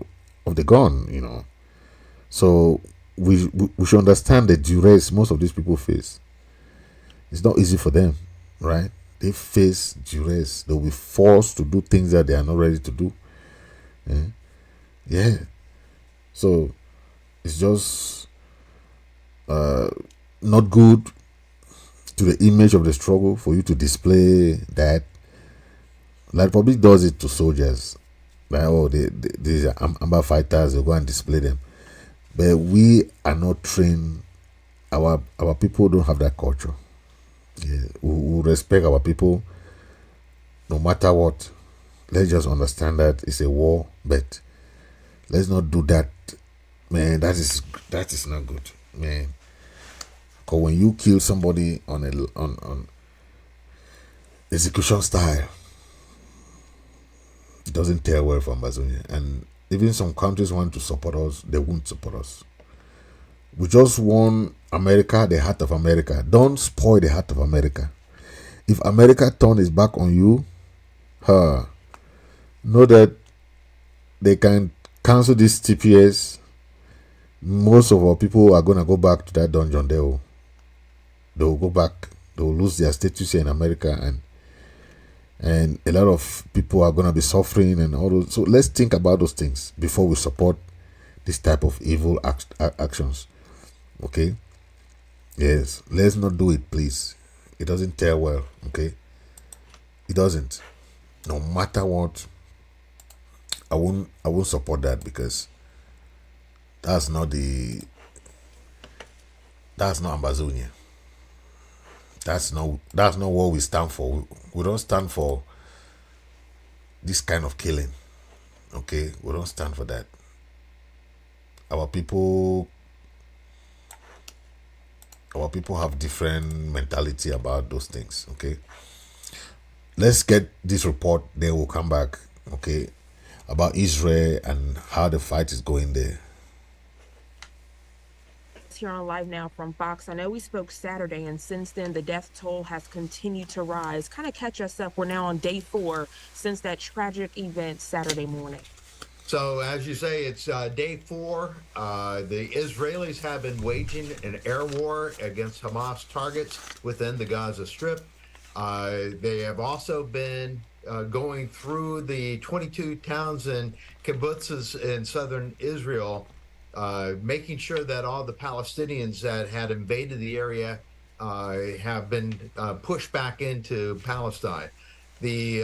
gun, So we should understand the duress most of these people face. It's not easy for them, right? They face duress. They'll be forced to do things that they are not ready to do. Yeah. So it's just not good to the image of the struggle for you to display that. Like public does it to soldiers. Like, these are Amber fighters, they go and display them. But we are not trained. Our people don't have that culture. Yeah, we respect our people no matter what. Let's just understand that it's a war, but let's not do that, man. That is not good, man. Because when you kill somebody on execution style, it doesn't tell well for Ambazonia. And even some countries want to support us, they won't support us. We just want America, the heart of America. Don't spoil the heart of America. If America turns its back on you, know that they can cancel this TPS. Most of our people are going to go back to that dungeon. They will go back. They will lose their status here in America, and a lot of people are going to be suffering and all those. So let's think about those things before we support this type of evil actions. Okay? Yes, let's not do it, please. It doesn't tell well, okay? It doesn't. No matter what, I won't support that, because that's not Ambazonia. That's not what we stand for. We don't stand for this kind of killing. Okay? We don't stand for that. Our people have different mentality about those things. Okay, let's get this report, then we'll come back, okay, about Israel and how the fight is going there. Here on Live Now from Fox. I know we spoke Saturday, and since then the death toll has continued to rise. Kind of catch us up. We're now on day 4 since that tragic event Saturday morning. So, as you say, it's day 4. The Israelis have been waging an air war against Hamas targets within the Gaza Strip. They have also been going through the 22 towns and kibbutzes in southern Israel, making sure that all the Palestinians that had invaded the area have been pushed back into Palestine. The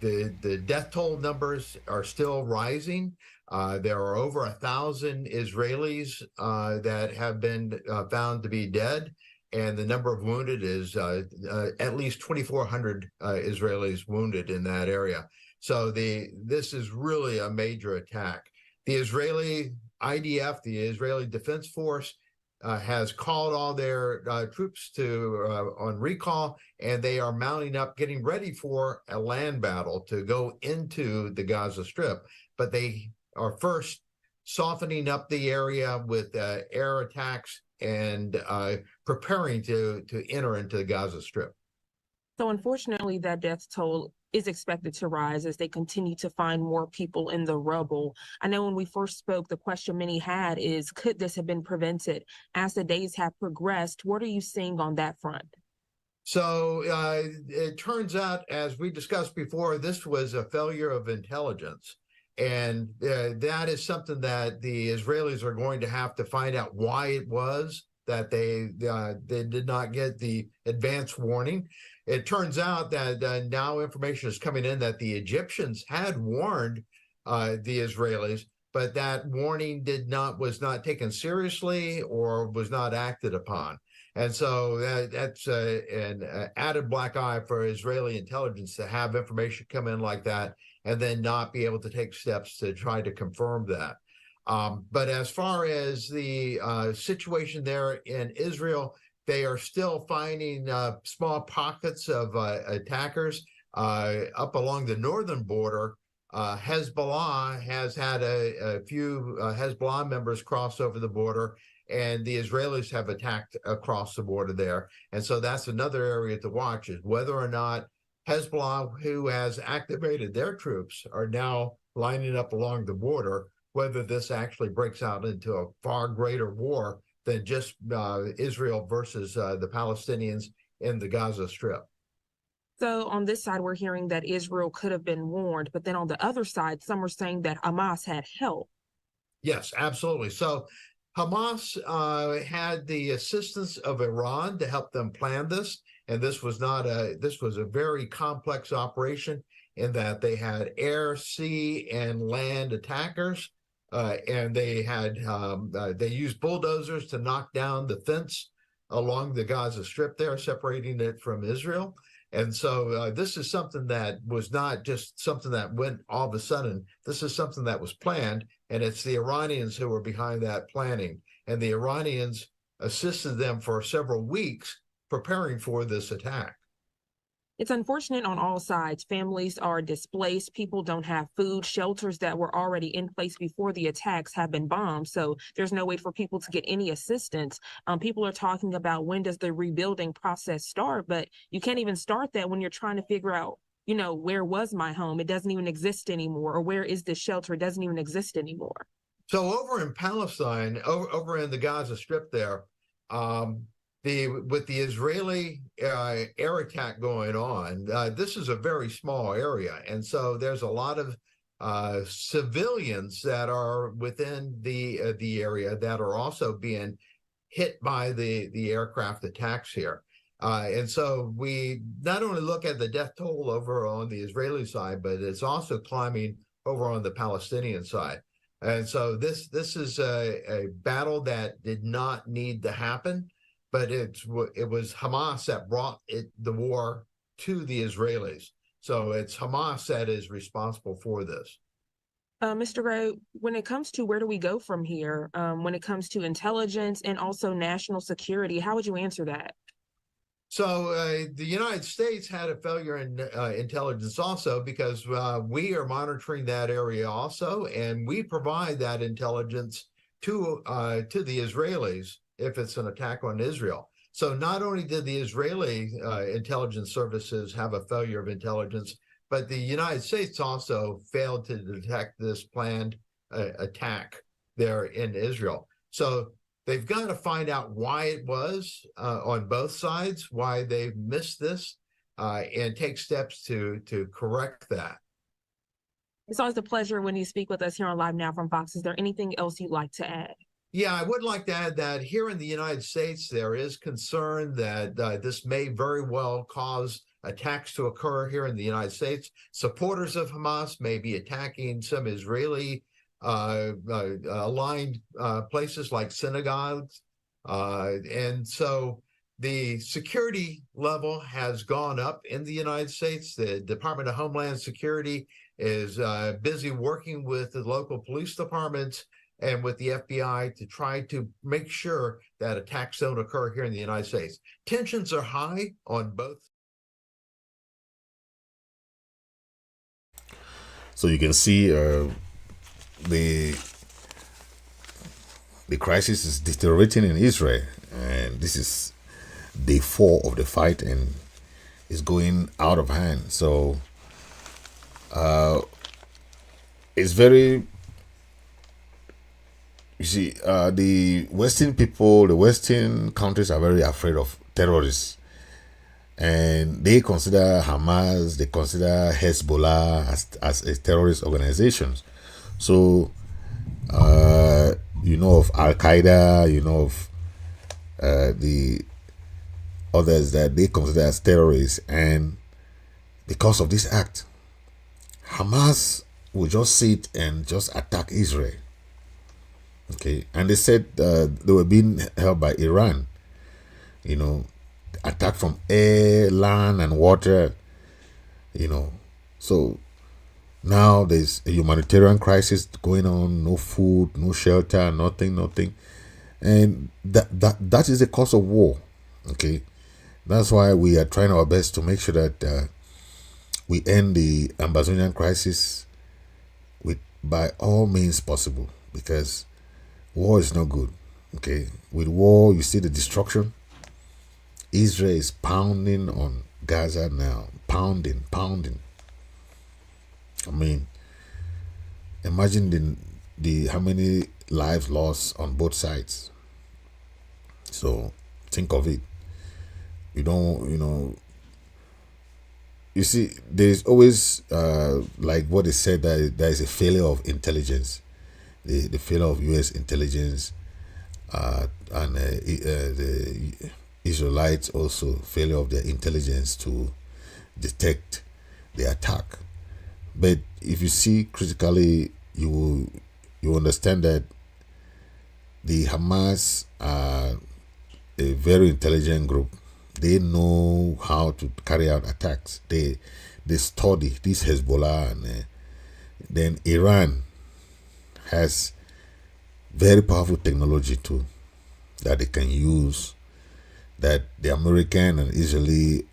the death toll numbers are still rising. There are over 1,000 Israelis that have been found to be dead, and the number of wounded is at least 2,400 Israelis wounded in that area. So this is really a major attack. The Israeli IDF, the Israeli Defense Force, has called all their troops to on recall, and they are mounting up, getting ready for a land battle to go into the Gaza Strip. But they are first softening up the area with air attacks and preparing to enter into the Gaza Strip. So unfortunately, that death toll is expected to rise as they continue to find more people in the rubble. I know when we first spoke, the question many had is, could this have been prevented? As the days have progressed, what are you seeing on that front? So it turns out, as we discussed before, this was a failure of intelligence. And that is something that the Israelis are going to have to find out why it was that they did not get the advance warning. It turns out that now information is coming in that the Egyptians had warned the Israelis, but that warning was not taken seriously or was not acted upon. And so that's an added black eye for Israeli intelligence to have information come in like that and then not be able to take steps to try to confirm that. But as far as the situation there in Israel, they are still finding small pockets of attackers up along the northern border. Hezbollah has had a few Hezbollah members cross over the border, and the Israelis have attacked across the border there. And so that's another area to watch, is whether or not Hezbollah, who has activated their troops, are now lining up along the border, whether this actually breaks out into a far greater war than just Israel versus the Palestinians in the Gaza Strip. So on this side, we're hearing that Israel could have been warned, but then on the other side, some are saying that Hamas had help. Yes, absolutely. So Hamas had the assistance of Iran to help them plan this, and this was a very complex operation in that they had air, sea, and land attackers. And they used bulldozers to knock down the fence along the Gaza Strip there, separating it from Israel. And so this is something that was not just something that went all of a sudden. This is something that was planned, and it's the Iranians who were behind that planning. And the Iranians assisted them for several weeks preparing for this attack. It's unfortunate on all sides. Families are displaced. People don't have food. Shelters that were already in place before the attacks have been bombed. So there's no way for people to get any assistance. People are talking about, when does the rebuilding process start? But you can't even start that when you're trying to figure out, where was my home? It doesn't even exist anymore. Or where is this shelter? It doesn't even exist anymore. So over in Palestine, over in the Gaza Strip there, with the Israeli air attack going on, this is a very small area. And so there's a lot of civilians that are within the area that are also being hit by the aircraft attacks here. And so we not only look at the death toll over on the Israeli side, but it's also climbing over on the Palestinian side. And so this is a battle that did not need to happen. But it was Hamas that brought the war to the Israelis. So it's Hamas that is responsible for this. Mr. Gray, when it comes to where do we go from here, when it comes to intelligence and also national security, how would you answer that? So the United States had a failure in intelligence also, because we are monitoring that area also, and we provide that intelligence to the Israelis if it's an attack on Israel. So not only did the Israeli intelligence services have a failure of intelligence, but the United States also failed to detect this planned attack there in Israel. So they've got to find out why it was on both sides, why they missed this, and take steps to correct that. It's always a pleasure when you speak with us here on Live Now from Fox. Is there anything else you'd like to add? Yeah, I would like to add that here in the United States, there is concern that this may very well cause attacks to occur here in the United States. Supporters of Hamas may be attacking some Israeli aligned places like synagogues. And so the security level has gone up in the United States. The Department of Homeland Security is busy working with the local police departments and with the FBI to try to make sure that attacks don't occur here in the United States. Tensions are high on both. So you can see the crisis is deteriorating in Israel, and this is day 4 of the fight, and it's going out of hand. So it's very, you see, the Western people, the Western countries are very afraid of terrorists, and they consider Hamas, they consider Hezbollah as a terrorist organization. So you know of Al Qaeda, you know of the others that they consider as terrorists, and because of this act, Hamas will just sit and just attack Israel. Okay, and they said they were being held by Iran, you know, attack from air, land, and water, you know. So now there's a humanitarian crisis going on, no food, no shelter, nothing. And that is the cause of war. Okay, that's why we are trying our best to make sure that we end the Ambazonian crisis by all means possible, because war is not good. Okay, with war you see the destruction. Israel is pounding on Gaza now, pounding. I mean, imagine the how many lives lost on both sides. So think of it. You see, there's always like what they said, that there is a failure of intelligence, the failure of U.S. intelligence, and the Israelites also failure of their intelligence to detect the attack. But if you see critically, you understand that the Hamas are a very intelligent group. They know how to carry out attacks. They study this Hezbollah, and then Iran has very powerful technology too that they can use, that the American and Israeli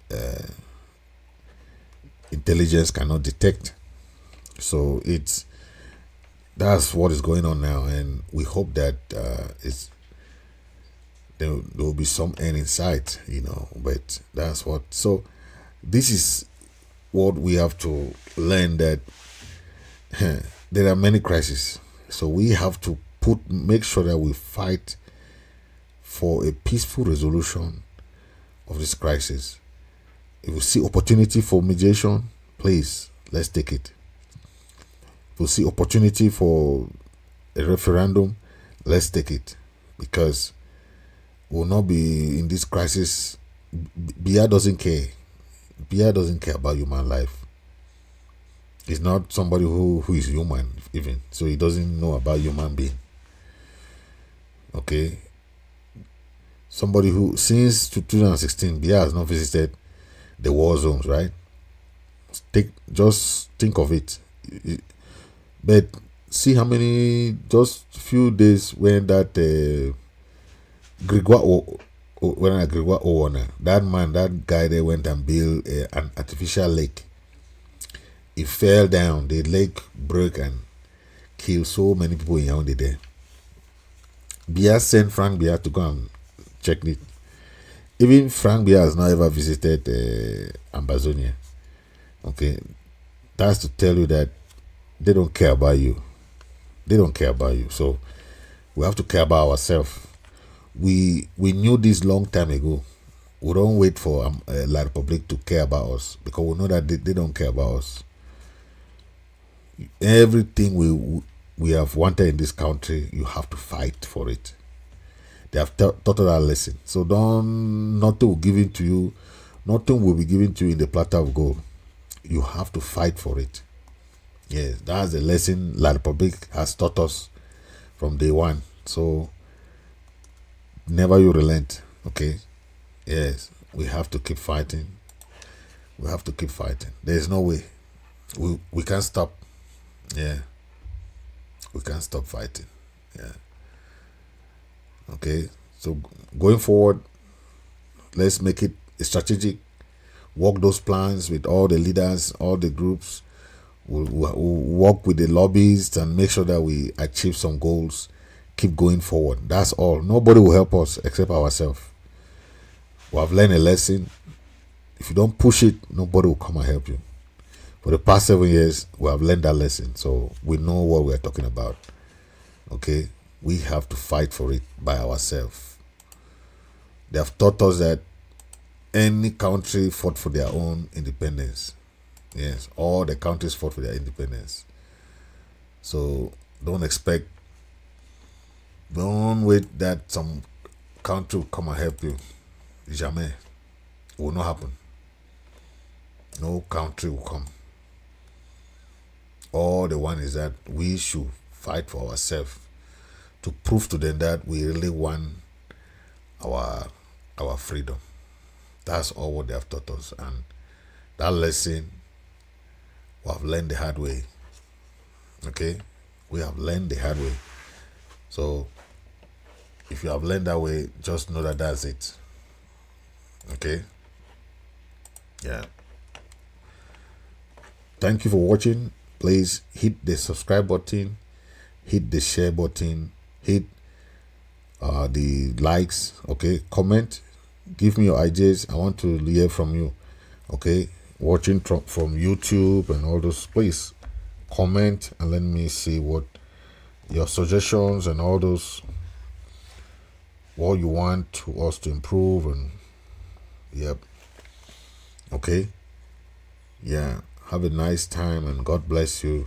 intelligence cannot detect. So that's what is going on now, and we hope that there will be some end in sight, you know. But that's what. So this is what we have to learn, that there are many crises. So we have to make sure that we fight for a peaceful resolution of this crisis. If we see opportunity for mediation, please, let's take it. If we see opportunity for a referendum, let's take it, because we'll not be in this crisis. Bia doesn't care. Bia doesn't care about human life. He's not somebody who is human even, so he doesn't know about human being. Okay, somebody who since 2016 Bia has not visited the war zones, right? Just think of it. But see how many, just few days when that Gregoire Owona, that guy, they went and built an artificial lake. It fell down, the lake broke and killed so many people in Yaoundé there. Bia sent Frank Bia to go and check it. Even Frank Bia has not ever visited Ambazonia. Okay, that's to tell you that they don't care about you. They don't care about you. So we have to care about ourselves. We knew this long time ago. We don't wait for La Republic to care about us, because we know that they don't care about us. Everything we have wanted in this country, you have to fight for it. They have taught us that lesson. So nothing will give it to you. Nothing will be given to you in the platter of gold. You have to fight for it. Yes, that's the lesson La Republic has taught us from day one. So never you relent. Okay. Yes, we have to keep fighting. We have to keep fighting. There is no way. We can't stop. Yeah. We can't stop fighting. Yeah. Okay. So going forward, let's make it strategic. Work those plans with all the leaders, all the groups. We'll work with the lobbyists and make sure that we achieve some goals. Keep going forward. That's all. Nobody will help us except ourselves. We have learned a lesson. If you don't push it, nobody will come and help you. For the past 7 years, we have learned that lesson. So we know what we're talking about. Okay? We have to fight for it by ourselves. They have taught us that any country fought for their own independence. Yes, all the countries fought for their independence. So don't wait that some country will come and help you. Jamais. It will not happen. No country will come. All the one is that we should fight for ourselves to prove to them that we really want our freedom. That's all what they have taught us, and that lesson we have learned the hard way. Okay, we have learned the hard way. So if you have learned that way, just know that that's it. Okay. Yeah. Thank you for watching. Please hit the subscribe button, hit the share button, hit the likes. Okay, comment, give me your ideas. I want to hear from you. Okay, watching from YouTube and all those, please comment and let me see what your suggestions and all those, what you want to us to improve. And yep. Okay. Yeah, have a nice time and God bless you.